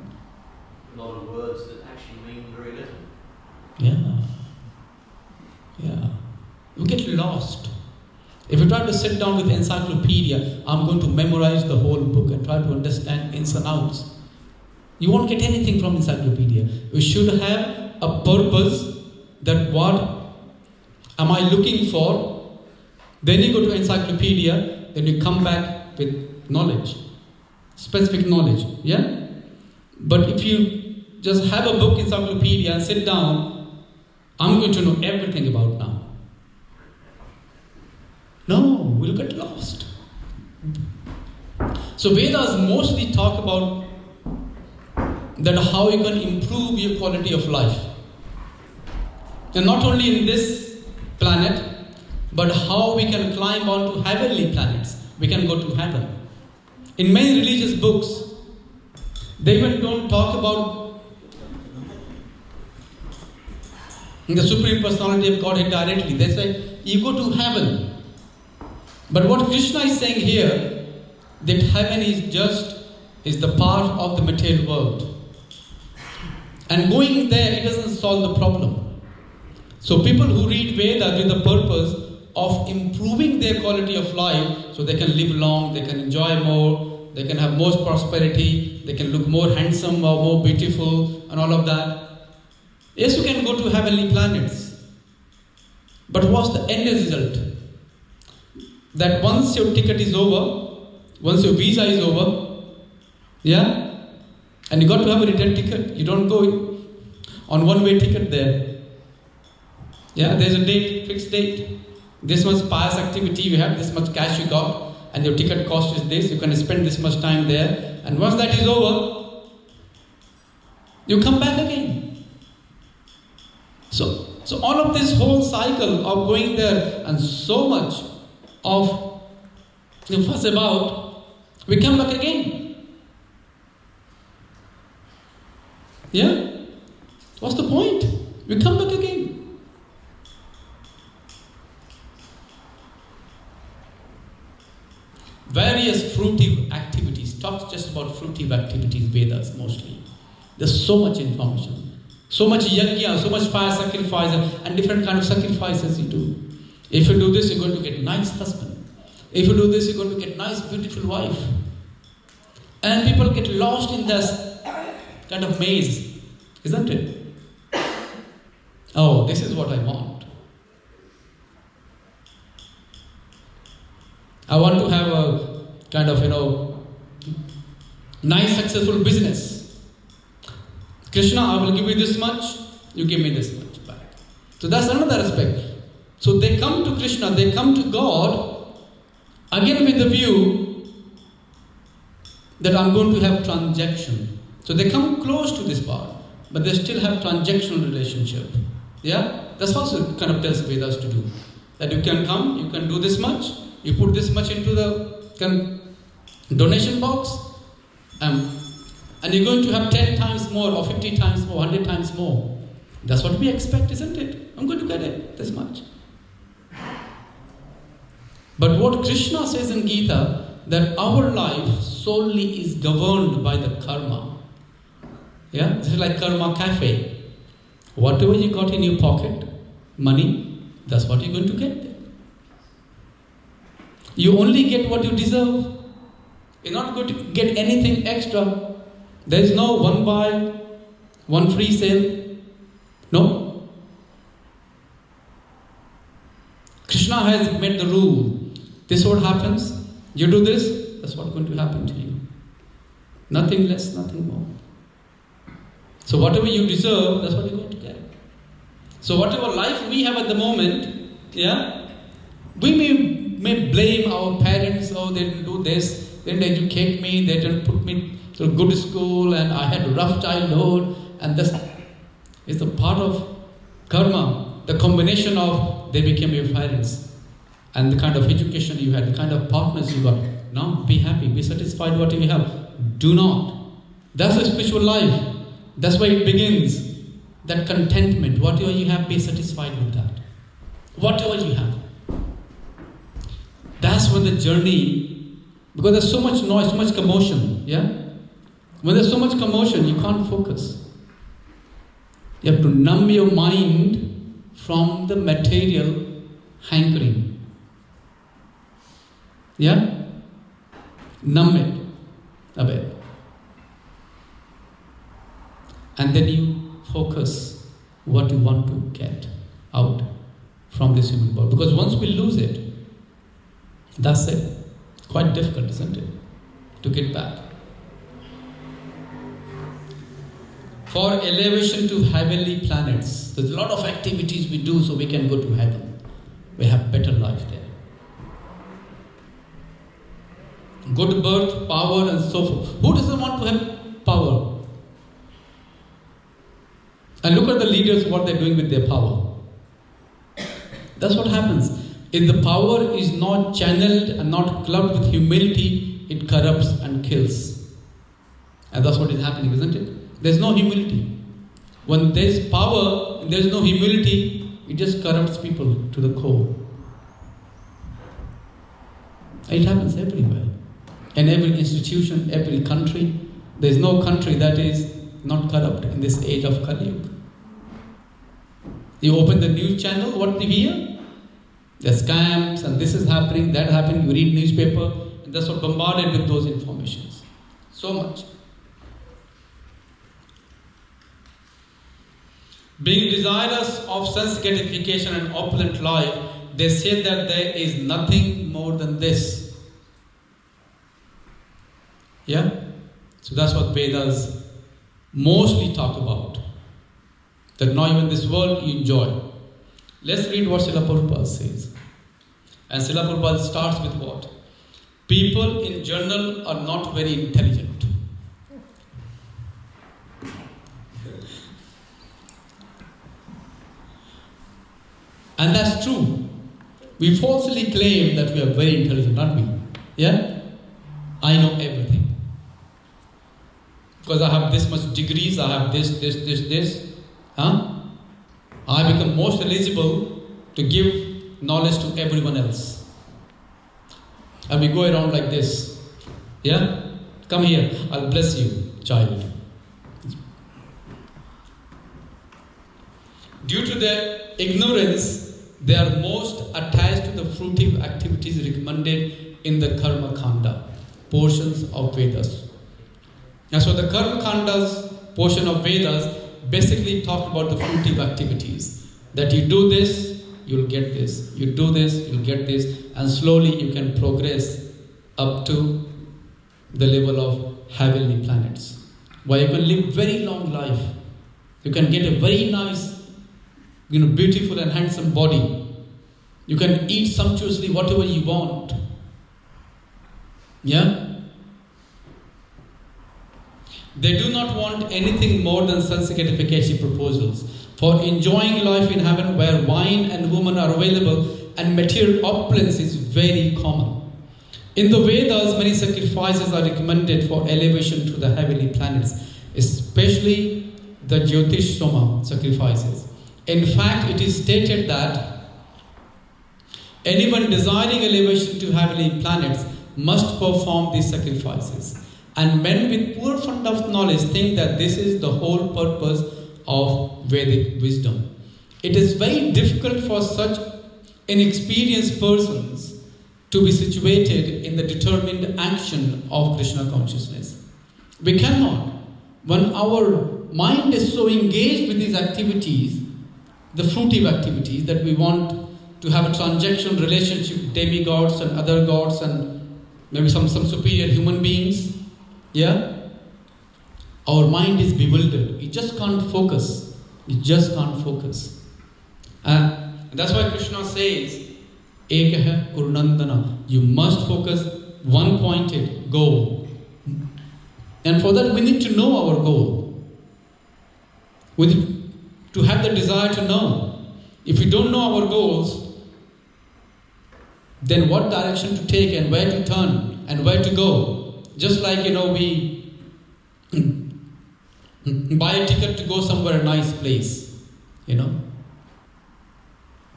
A lot of words that actually mean very little. Yeah. We get lost. If you try to sit down with encyclopedia, I'm going to memorize the whole book and try to understand ins and outs. You won't get anything from encyclopedia. You should have a purpose that what am I looking for? Then you go to encyclopedia, then you come back with knowledge. Specific knowledge. Yeah? But if you just have a book encyclopedia and sit down, I'm going to know everything about now. No, we'll get lost. So Vedas mostly talk about that how you can improve your quality of life. And not only in this planet, but how we can climb onto heavenly planets. We can go to heaven. In many religious books, they even don't talk about the Supreme Personality of Godhead directly. They say, you go to heaven. But what Krishna is saying here, that heaven is the part of the material world. And going there, it doesn't solve the problem. So people who read Vedas with the purpose of improving their quality of life, so they can live long, they can enjoy more, they can have more prosperity, they can look more handsome or more beautiful and all of that. Yes, you can go to heavenly planets. But what's the end result? That once your ticket is over, once your visa is over, yeah, and you got to have a return ticket. You don't go on one-way ticket there. Yeah, there's a date, fixed date. this much pious activity you have, this much cash you got, and your ticket cost is this, you can spend this much time there, and once that is over, you come back again. So all of this whole cycle of going there and so much of fuss about, we come back again. Yeah? What's the point? We come back again. Various fruitive activities. Talks just about fruitive activities, Vedas mostly. There's so much information. So much yajna, so much fire sacrifice, and different kind of sacrifices you do. If you do this, you're going to get nice husband. If you do this, you're going to get nice, beautiful wife. And people get lost in this kind of maze, isn't it? Oh, this is what I want. I want to have a kind of, nice, successful business. Krishna, I will give you this much, you give me this much back. So that's another aspect. So they come to Krishna, they come to God, again with the view that I'm going to have transaction. So they come close to this part, but they still have transactional relationship. Yeah? That's also kind of tells Vedas to do. That you can come, you can do this much, you put this much into the donation box, and you're going to have 10 times more, or 50 times more, 100 times more. That's what we expect, isn't it? I'm going to get it, this much. But what Krishna says in Gita, that our life solely is governed by the karma. Yeah? This is like karma cafe. Whatever you got in your pocket, money, that's what you're going to get there. You only get what you deserve. You're not going to get anything extra. There is no one buy, one free sale. No. Krishna has made the rule. This is what happens. You do this, that's what's going to happen to you. Nothing less, nothing more. So whatever you deserve, that's what you're going to get. So whatever life we have at the moment, yeah, we may blame our parents, oh, they didn't do this, they didn't educate me, they didn't put me to a good school, and I had a rough childhood, and this is a part of karma, the combination of they became your parents, and the kind of education you had, the kind of partners you got. Now, be happy, be satisfied with what you have. Do not. That's a spiritual life. That's why it begins. That contentment, whatever you have, be satisfied with that. Whatever you have. That's when the journey, because there's so much noise, so much commotion, yeah? When there's so much commotion, you can't focus. You have to numb your mind from the material hankering. Yeah? Numb it a bit. And then you focus what you want to get out from this human body. Because once we lose it, that's it. It's quite difficult, isn't it? To get back. For elevation to heavenly planets, there's a lot of activities we do so we can go to heaven. We have better life there. Good birth, power, and so forth. Who doesn't want to have power? And look at the leaders, what they're doing with their power. That's what happens. If the power is not channeled and not clubbed with humility, it corrupts and kills. And that's what is happening, isn't it? There's no humility. When there's power and there's no humility, it just corrupts people to the core. It happens everywhere. In every institution, every country. There's no country that is not corrupt in this age of Kali Yuga. You open the news channel, what do you hear? There's scams and this is happening, that happening. You read newspaper and that's what bombarded with those informations. So much. Being desirous of sense gratification and opulent life, they say that there is nothing more than this. Yeah? So that's what Vedas mostly talk about. That not even this world you enjoy. Let's read what Srila Prabhupada says. And Srila Prabhupada starts with what? People in general are not very intelligent. And that's true. We falsely claim that we are very intelligent, aren't we? Yeah? I know everything. Because I have this much degrees, I have this. Huh? I become most eligible to give knowledge to everyone else. And we go around like this. Yeah? Come here, I'll bless you, child. Due to their ignorance, they are most attached to the fruitive activities recommended in the Karma Kanda portions of Vedas. And so the Karma Kanda's portion of Vedas basically talk about the fruitive activities. That you do this, you'll get this. You do this, you'll get this. And slowly you can progress up to the level of heavenly planets. Where you can live very long life. You can get a very nice, beautiful and handsome body. You can eat sumptuously whatever you want. Yeah? They do not want anything more than sense gratification proposals. For enjoying life in heaven where wine and women are available and material opulence is very common. In the Vedas, many sacrifices are recommended for elevation to the heavenly planets, especially the Jyotish-soma sacrifices. In fact, it is stated that anyone desiring elevation to heavenly planets must perform these sacrifices. And men with poor fund of knowledge think that this is the whole purpose of Vedic wisdom. It is very difficult for such inexperienced persons to be situated in the determined action of Krishna consciousness. We cannot. When our mind is so engaged with these activities, the fruitive activities, that we want to have a transactional relationship with demigods and other gods and maybe some superior human beings, yeah? Our mind is bewildered. It just can't focus. It just can't focus. And that's why Krishna says, Ekaha Kurunandana. You must focus one-pointed goal. And for that we need to know our goal. We need to have the desire to know. If we don't know our goals, then what direction to take and where to turn and where to go. Just like, we buy a ticket to go somewhere, a nice place,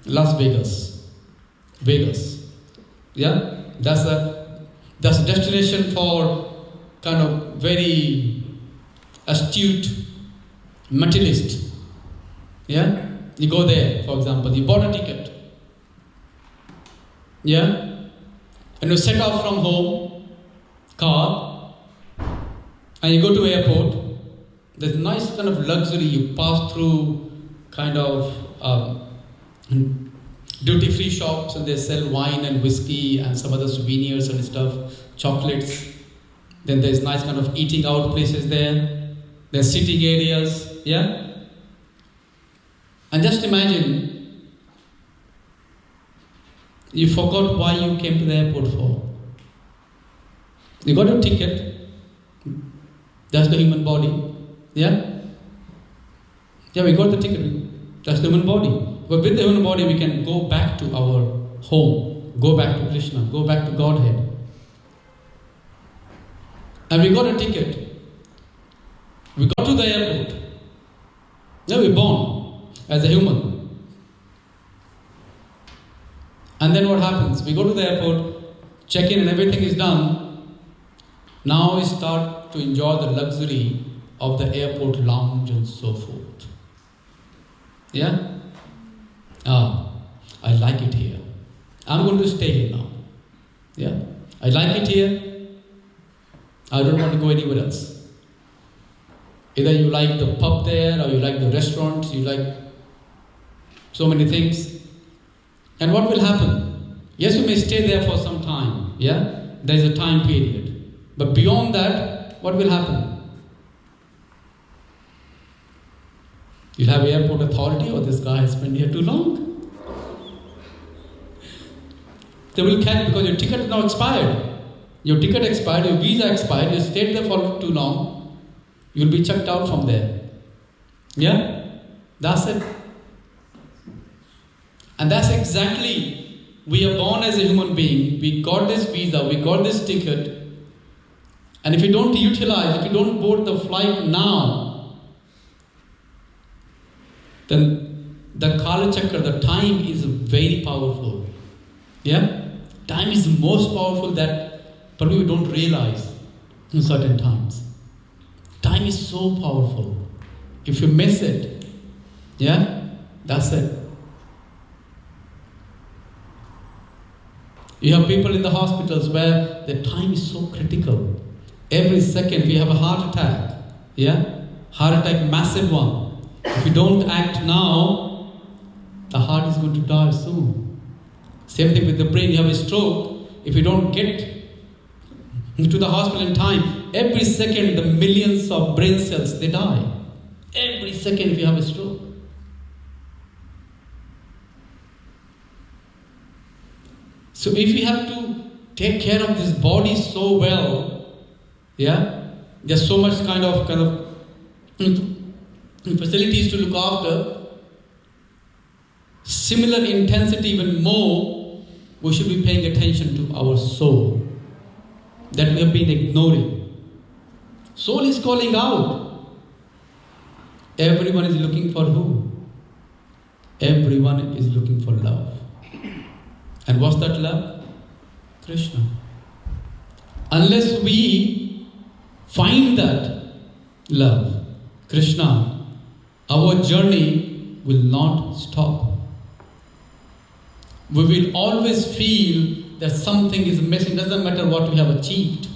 Las Vegas. Yeah? That's a destination for kind of very astute materialist. Yeah? You go there, for example, you bought a ticket. Yeah? And you set off from home, car, and you go to airport. There's a nice kind of luxury. You pass through kind of duty-free shops, and they sell wine and whiskey and some other souvenirs and stuff, chocolates. Then there's nice kind of eating out places there. There's sitting areas, yeah? And just imagine, you forgot why you came to the airport for. You got a ticket. That's the human body. Yeah? Yeah, we got the ticket. That's the human body. But with the human body, we can go back to our home. Go back to Krishna. Go back to Godhead. And we got a ticket. We got to the airport. Yeah, we're born as a human. And then what happens? We go to the airport, check in and everything is done. Now we start to enjoy the luxury of the airport lounge and so forth. Yeah? I like it here. I'm going to stay here now. Yeah? I like it here. I don't want to go anywhere else. Either you like the pub there, or you like the restaurants, you like so many things. And what will happen? Yes, you may stay there for some time. Yeah? There is a time period. But beyond that, what will happen? You'll have airport authority, or this guy has been here too long. They will catch because your ticket is now expired. Your ticket expired, your visa expired, you stayed there for too long, you'll be checked out from there. Yeah? That's it. And that's exactly, we are born as a human being, we got this visa, we got this ticket, and if you don't utilize, if you don't board the flight now, then the Kala Chakra, the time is very powerful. Yeah? Time is the most powerful that probably we don't realize in certain times. Time is so powerful. If you miss it, yeah, that's it. You have people in the hospitals where the time is so critical. Every second we have a heart attack. Yeah? Heart attack, massive one. If you don't act now, the heart is going to die soon. Same thing with the brain. You have a stroke. If you don't get to the hospital in time, every second the millions of brain cells, they die. Every second if you have a stroke. So if you have to take care of this body so well, yeah, there's so much kind of facilities to look after. Similar intensity, even more, we should be paying attention to our soul that we have been ignoring. Soul is calling out. Everyone is looking for who? Everyone is looking for love. And what's that love? Krishna. Unless we find that love, Krishna, our journey will not stop. We will always feel that something is missing. Doesn't matter what we have achieved.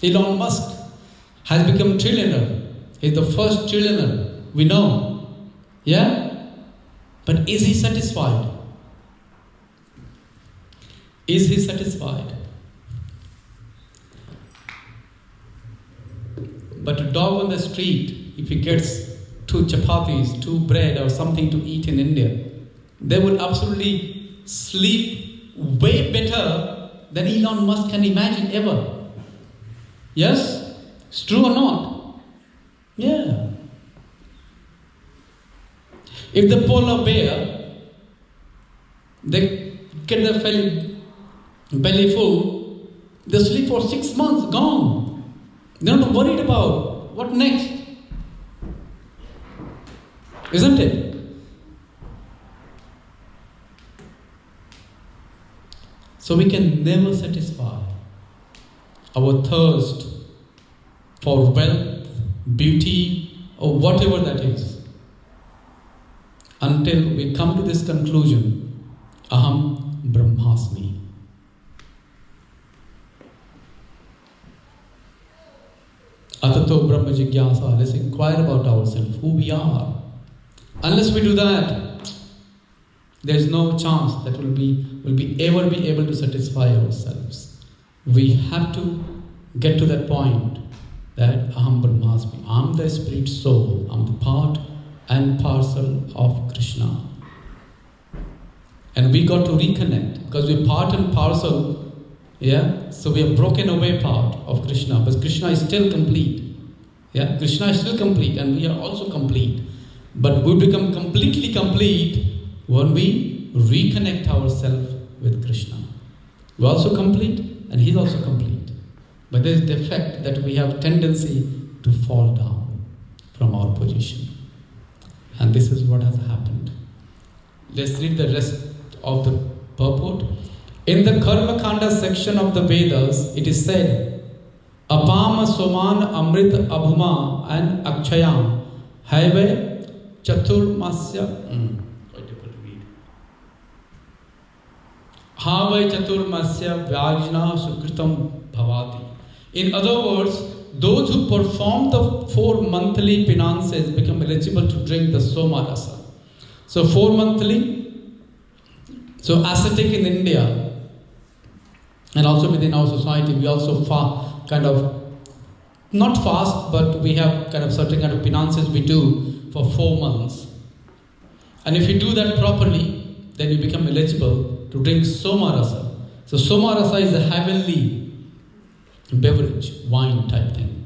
Elon Musk has become trillionaire. He's the first trillionaire we know. Yeah? But is he satisfied? Is he satisfied? But a dog on the street, if he gets 2 chapatis, 2 bread or something to eat in India, they will absolutely sleep way better than Elon Musk can imagine ever. Yes? It's true or not? Yeah. If the polar bear, they get their belly full, they sleep for 6 months, gone. They're not worried about what next. Isn't it? So we can never satisfy our thirst for wealth, beauty, or whatever that is, until we come to this conclusion, Aham Brahmasmi. Atato Brahma Jigyasa. Let's inquire about ourselves, who we are. Unless we do that, there is no chance that we'll ever be able to satisfy ourselves. We have to get to that point that Aham Brahmasmi, I'm the spirit soul, I'm the part and parcel of Krishna. And we got to reconnect because we're part and parcel, yeah? So we are broken away part of Krishna, but Krishna is still complete. Yeah? Krishna is still complete and we are also complete. But we become completely complete when we reconnect ourselves with Krishna. We're also complete and He's also complete. But there is the fact that we have tendency to fall down from our position. And this is what has happened. Let's read the rest of the purport. In the Karma Kanda section of the Vedas, it is said, Apama Soman Amrit Abhuma and Akshayam Have Chaturmasya. Quite difficult to read. Have Chaturmasya Vyajna Sukritam Bhavati. In other words, those who perform the 4 monthly penances become eligible to drink the Soma Rasa. So 4 monthly, so ascetic in India, and also within our society, we also not fast, but we have kind of certain kind of penances we do for 4 months. And if you do that properly, then you become eligible to drink Somarasa. So Somarasa is a heavenly beverage, wine type thing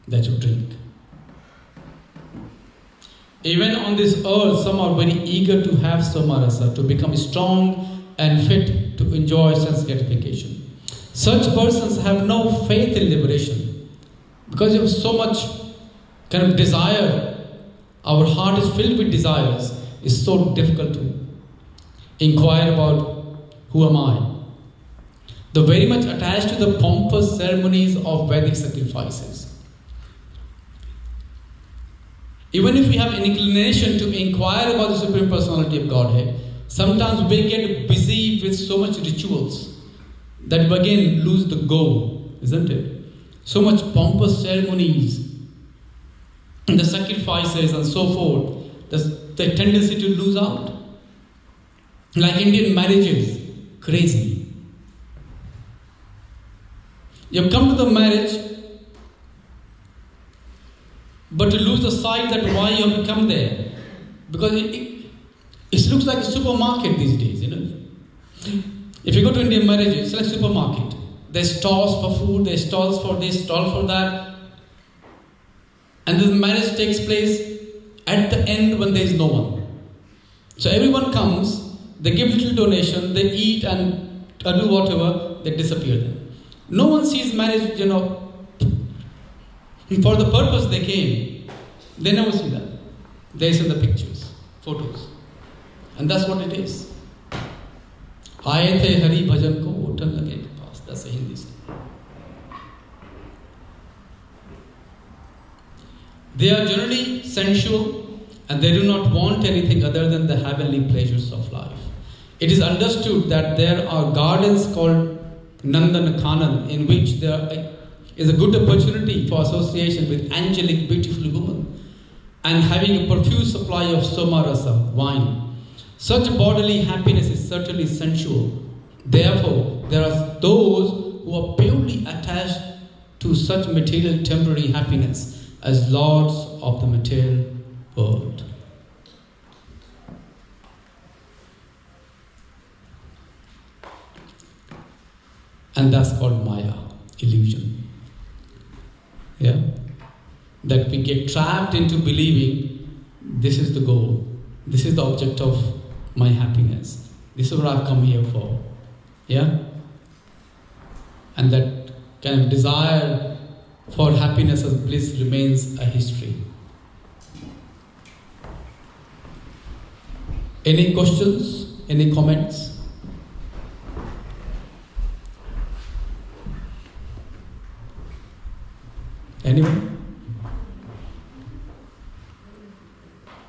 that you drink. Even on this earth, some are very eager to have Somarasa, to become strong and fit to enjoy sense gratification. Such persons have no faith in liberation. Because you have so much kind of desire, our heart is filled with desires, it's so difficult to inquire about who am I. They're very much attached to the pompous ceremonies of Vedic sacrifices. Even if we have an inclination to inquire about the Supreme Personality of Godhead, sometimes we get busy with so much rituals that we again lose the goal, isn't it? So much pompous ceremonies, the sacrifices and so forth, the tendency to lose out. Like Indian marriages, crazy. You come to the marriage, but to lose the sight that why you have to come there. Because it looks like a supermarket these days, you know. If you go to Indian marriage, it's like a supermarket. There's stalls for food, there's stalls for this, stalls for that. And the marriage takes place at the end when there is no one. So everyone comes, they give little donation, they eat and do whatever, they disappear then. No one sees marriage, you know, for the purpose they came. They never see that. They see the pictures, photos. And that's what it is. Aaye the Hari Bhajan ko hotan lage ke paas. That's a Hindi saying. They are generally sensual and they do not want anything other than the heavenly pleasures of life. It is understood that there are gardens called Nandanakanan in which there is a good opportunity for association with angelic, beautiful women and having a profuse supply of Somarasa, wine. Such bodily happiness is certainly sensual. Therefore, there are those who are purely attached to such material temporary happiness as lords of the material world. And that's called Maya, illusion. Yeah? That we get trapped into believing this is the goal, this is the object of my happiness, this is what I've come here for. Yeah? And that kind of desire for happiness as bliss remains a history. Any questions? Any comments? Anyone?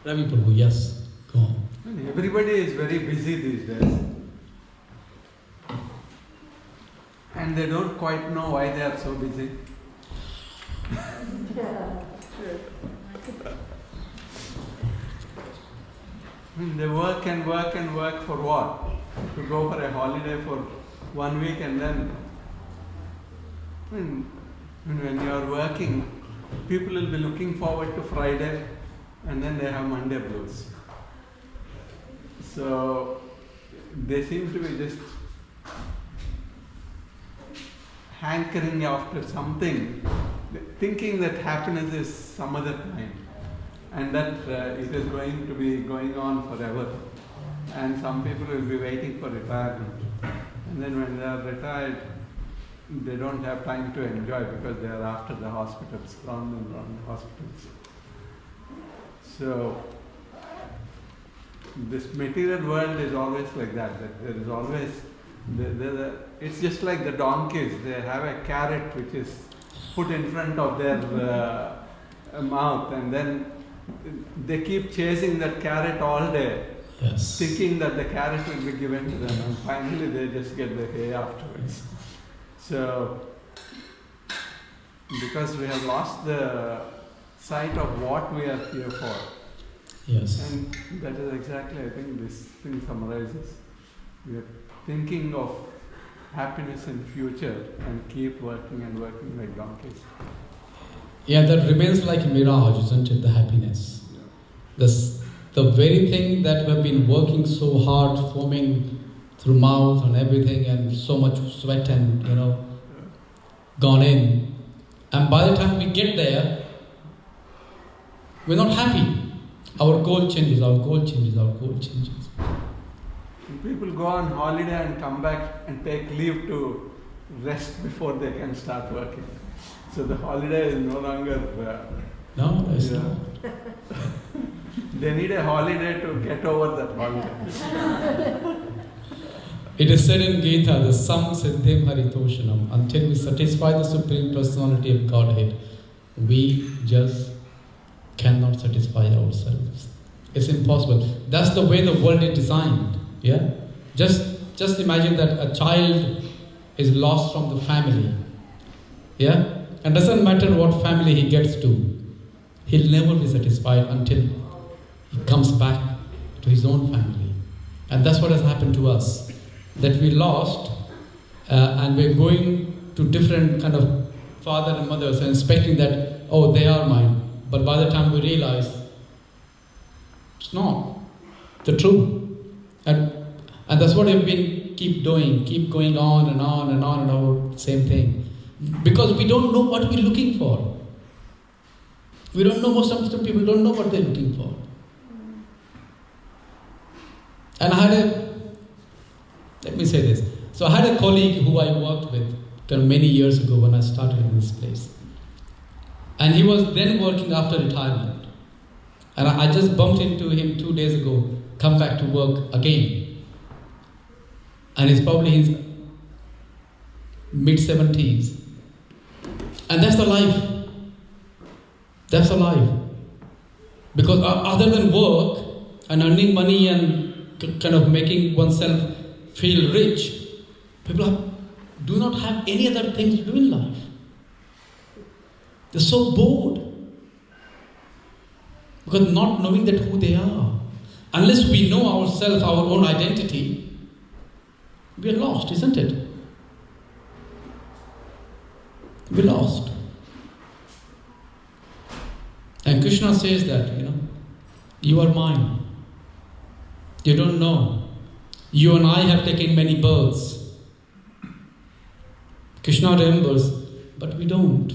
Ravi Prabhu, yes. Go on. Everybody is very busy these days. And they don't quite know why they are so busy. They work and work and work for what? To go for a holiday for 1 week and then when you are working, people will be looking forward to Friday and then they have Monday blues. So they seem to be just hankering after something, thinking that happiness is some other time and that it is going to be going on forever. And some people will be waiting for retirement. And then when they are retired, they don't have time to enjoy because they are after the hospitals, round and round the hospitals. So this material world is always like that there is always, it's just like the donkeys, they have a carrot which is put in front of their mouth and then they keep chasing that carrot all day, yes, thinking that the carrot will be given to them and finally they just get the hay afterwards. So, because we have lost the sight of what we are here for. Yes. And that is exactly, I think, this thing summarizes. We are thinking of happiness in future and keep working and working like donkeys. Yeah, that remains like a mirage, isn't it? The happiness. Yeah. This the very thing that we have been working so hard, foaming through mouth and everything, and so much sweat and gone in. And by the time we get there, we're not happy. Our goal changes, our goal changes, our goal changes. People go on holiday and come back and take leave to rest before they can start working. So the holiday is no longer... No, it's not. They need a holiday to get over that holiday. It is said in Gita, the sam siddhim haritoshanam, until we satisfy the Supreme Personality of Godhead, we just cannot satisfy ourselves. It's impossible. That's the way the world is designed. Yeah? Just imagine that a child is lost from the family. Yeah? And doesn't matter what family he gets to, he'll never be satisfied until he comes back to his own family. And that's what has happened to us. That we lost and we're going to different kind of father and mothers and expecting that, oh, they are mine. But by the time we realize, it's not the truth. And that's what we've been keep doing, keep going on and on and on and on, same thing. Because we don't know what we're looking for. We don't know, most of the people don't know what they're looking for. And let me say this. So I had a colleague who I worked with many years ago when I started in this place. And he was then working after retirement. And I just bumped into him 2 days ago, come back to work again. And he's probably in his mid-70s. And that's the life. That's the life. Because other than work and earning money and kind of making oneself feel rich, people do not have any other things to do in life. They're so bored. Because not knowing that who they are. Unless we know ourselves, our own identity, we are lost, isn't it? We're lost. And Krishna says that, you are mine. You don't know. You and I have taken many births. Krishna remembers, but we don't.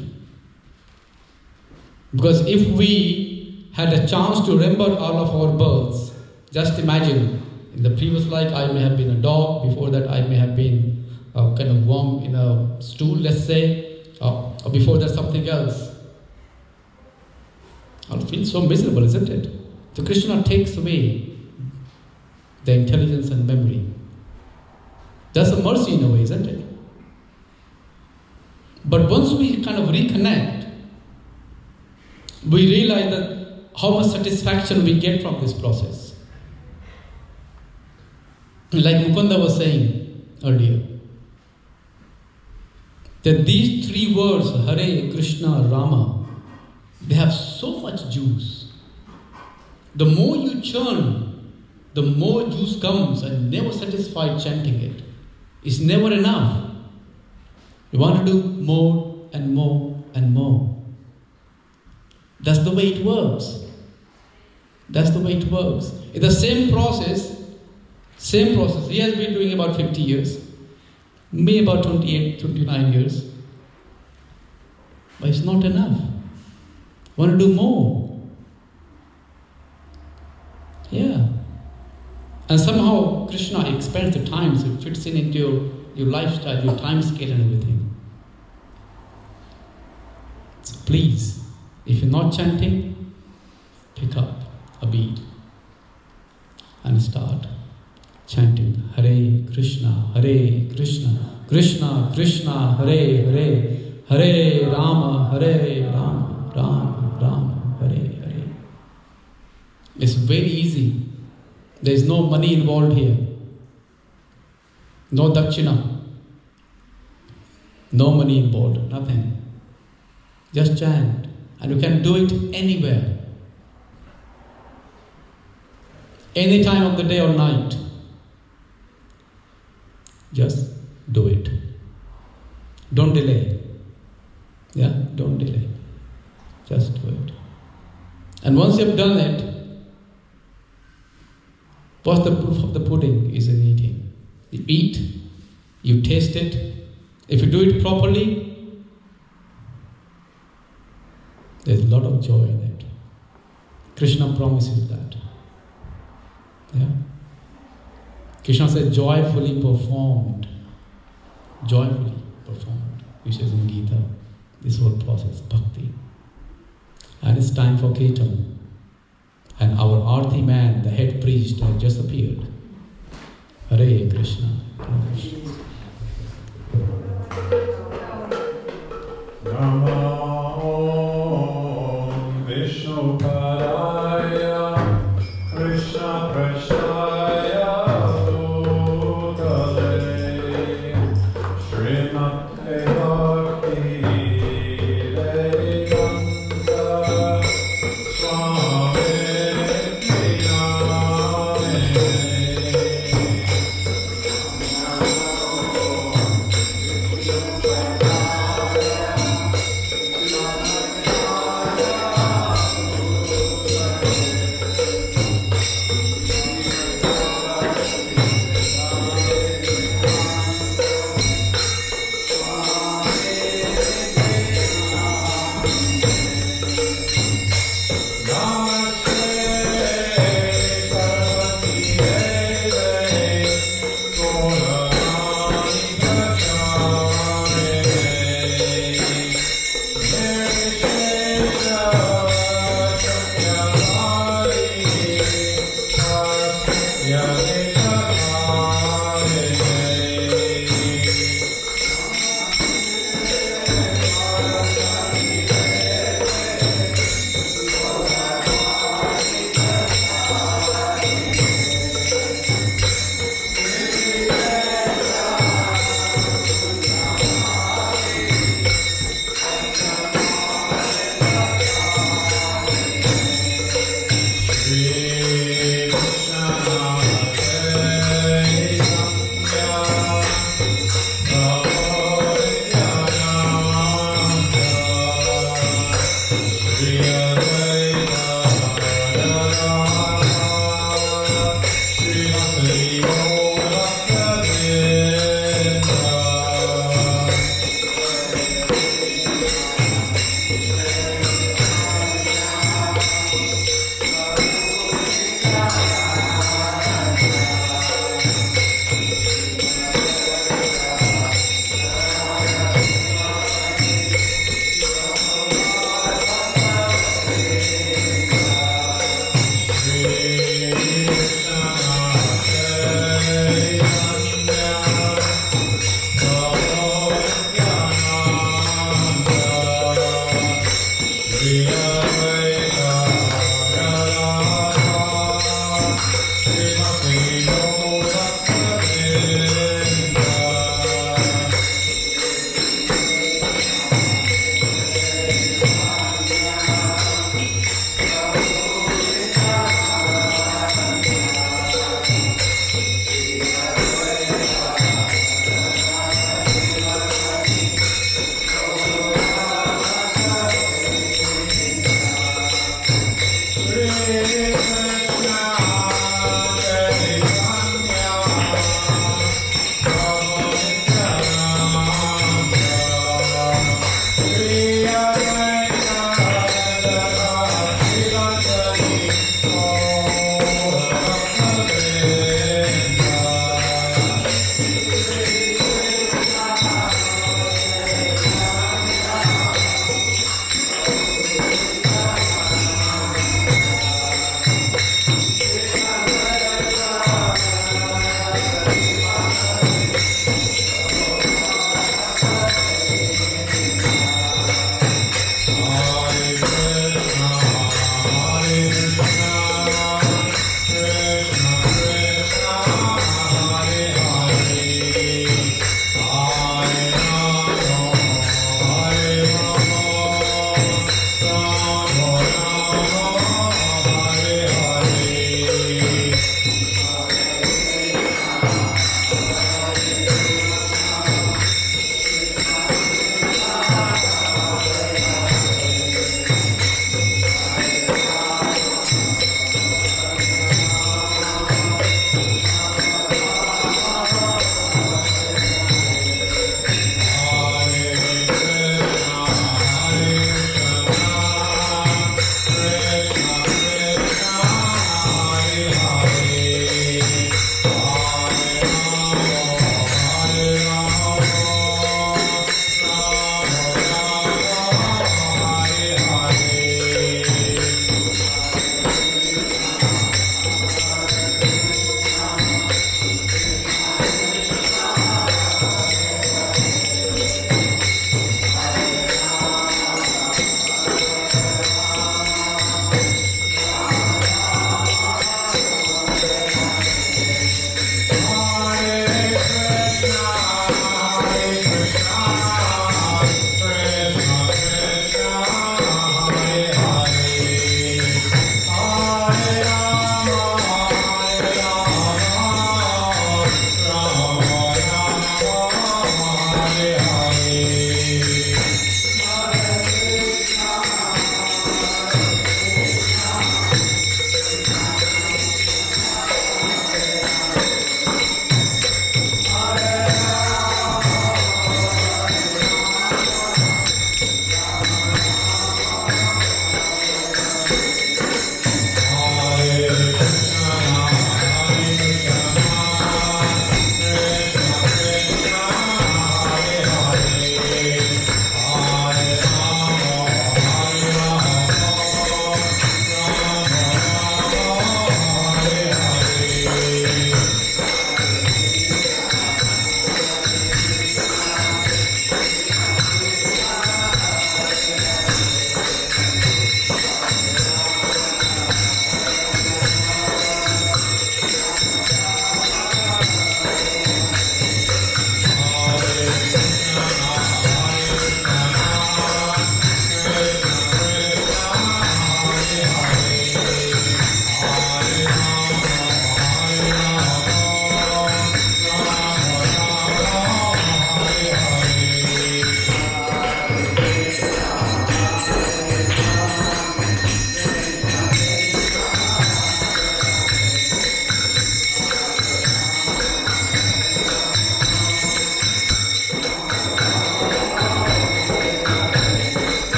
Because if we had a chance to remember all of our births, just imagine, in the previous life I may have been a dog, before that I may have been a kind of worm in a stool, let's say, or before that something else. I'll feel so miserable, isn't it? So Krishna takes away the intelligence and memory. That's a mercy in a way, isn't it? But once we kind of reconnect, we realize that how much satisfaction we get from this process. Like Mukunda was saying earlier, that these 3 words, Hare, Krishna, Rama, they have so much juice. The more you churn, the more juice comes, and never satisfied chanting it. It's never enough. You want to do more and more and more. That's the way it works. That's the way it works. It's the same process. He has been doing about 50 years. Me about 28, 29 years. But it's not enough. Want to do more. Yeah. And somehow Krishna expands the time, so it fits into your lifestyle, your time scale and everything. So please, if you're not chanting, pick up a bead and start chanting Hare Krishna, Krishna Krishna, Hare Hare, Hare Rama, Rama Rama, Hare Hare. It's very easy. There is no money involved here. No dakshina. No money involved. Nothing. Just chant. And you can do it anywhere. Any time of the day or night. Just do it. Don't delay. Yeah, don't delay. Just do it. And once you've done it, What's the proof of the pudding is in eating. You eat, you taste it. If you do it properly, there's a lot of joy in it. Krishna promises that. Yeah? Krishna says, joyfully performed. Joyfully performed, which is in Gita. This whole process, bhakti. And it's time for Kirtan. And our Arati man, the head priest, has just appeared. Hare Krishna. Hare Krishna. Namo Vishnu Padaya Krishna Prasthaya Bhutale Srimate Bhakti Vedanta Swami Piyame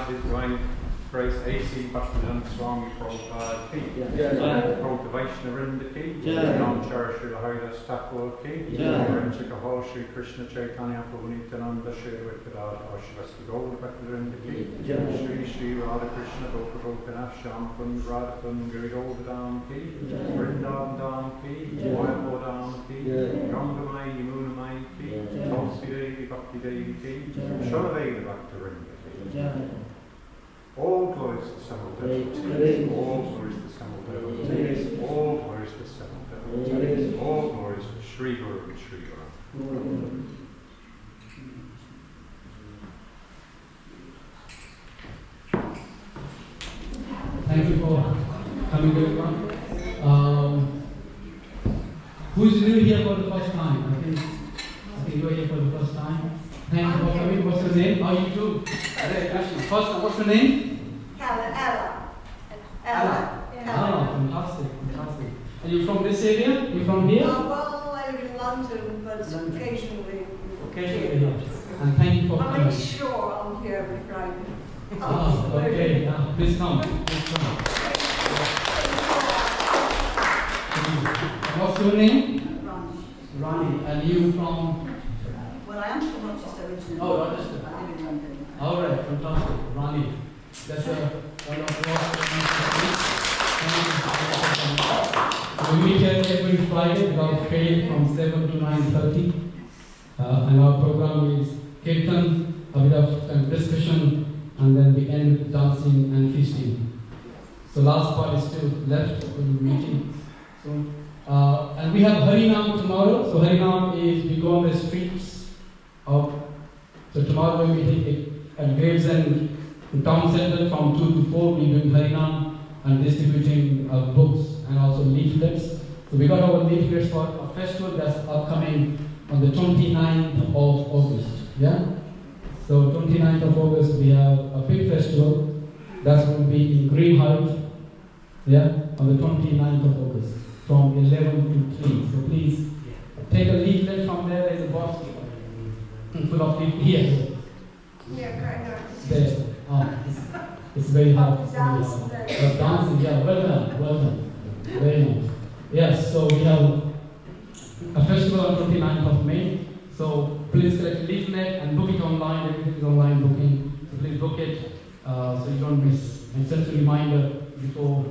His Divine Grace A.C. Bhaktivedanta Swami Prabhupada Ki. Prabhupada Vaishnavrinda Ki. Namchara Srila Haridas Thakur Ki. Ramchakahol Sri Krishna Chaitanya Prabhu Nityananda Sri Advaita Shivasti Gaur Bhaktivedanta Ki. Sri Sri Radha Krishna Gopavokana Sham Kund Radha Kund Giri Govardhan Ki. Vrindavan Dham Ki. Mayapur Dham Ki. Gangamai Yamunamai Ki. Tulsi Devi Bhakti Devi Ki. Sholaveda Bhaktivedanta Ki. All glories to Samuel. All glories to Samuel. All glories to Samuel. All glories to Sri Guru and Sri Guru. Thank you for coming, everyone. Who is new here for the first time? I think you are here for the first time. Thank you for coming. What's your name? How are you too? First, what's your name? Ella. Fantastic. Are you from this area? You from here? Well, I live in London, but occasionally. Here. And thank you for coming. I'm sure I'm here every Friday. Okay. Please come. What's your name? Rani. And you from? Well, I am from Rochester originally. Oh, Rochester. I live in London. All right, fantastic. Rani. That's one of your. We meet here every Friday without fail from 7 to 9:30. And our program is Kirtan, a bit of discussion, and then we end with dancing and feasting. So last part is still left for the meeting. And we have Harinam tomorrow. So Harinam is we go on the streets of. So tomorrow we meet at Gravesend in town center from 2 to 4. We doing Harinam and distributing books and also leaflets. So we got our leaflets for a festival that's upcoming on the 29th of August. Yeah. So 29th of August we have a big festival that's going to be in Green Heights. Yeah, on the 29th of August from 11 to 3. So please take a leaflet from there. There's a box full of leaflets here. Yeah, kind of. There. It's very hard. Dancing, yeah. Well done. Very nice. Yes. So we have a festival on 29th of May. So please collect a leaflet and book it online. Everything is online booking. So please book it so you don't miss. And send a reminder before,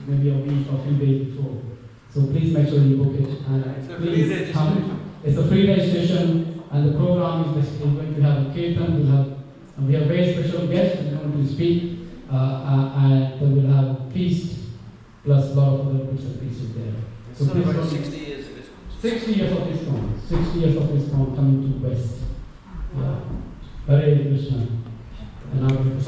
maybe a week or a few days before. So please make sure you book it. And It's a please free registration. It's a free registration, and the program is basically going to have a kirtan. We have very special guests who are going to speak, and we'll have feast plus a lot of other bits and pieces there. So please don't- 60 years of ISKCON. 60 years of ISKCON. 60 years of ISKCON coming to West. Yeah. Hare Krishna. And now we're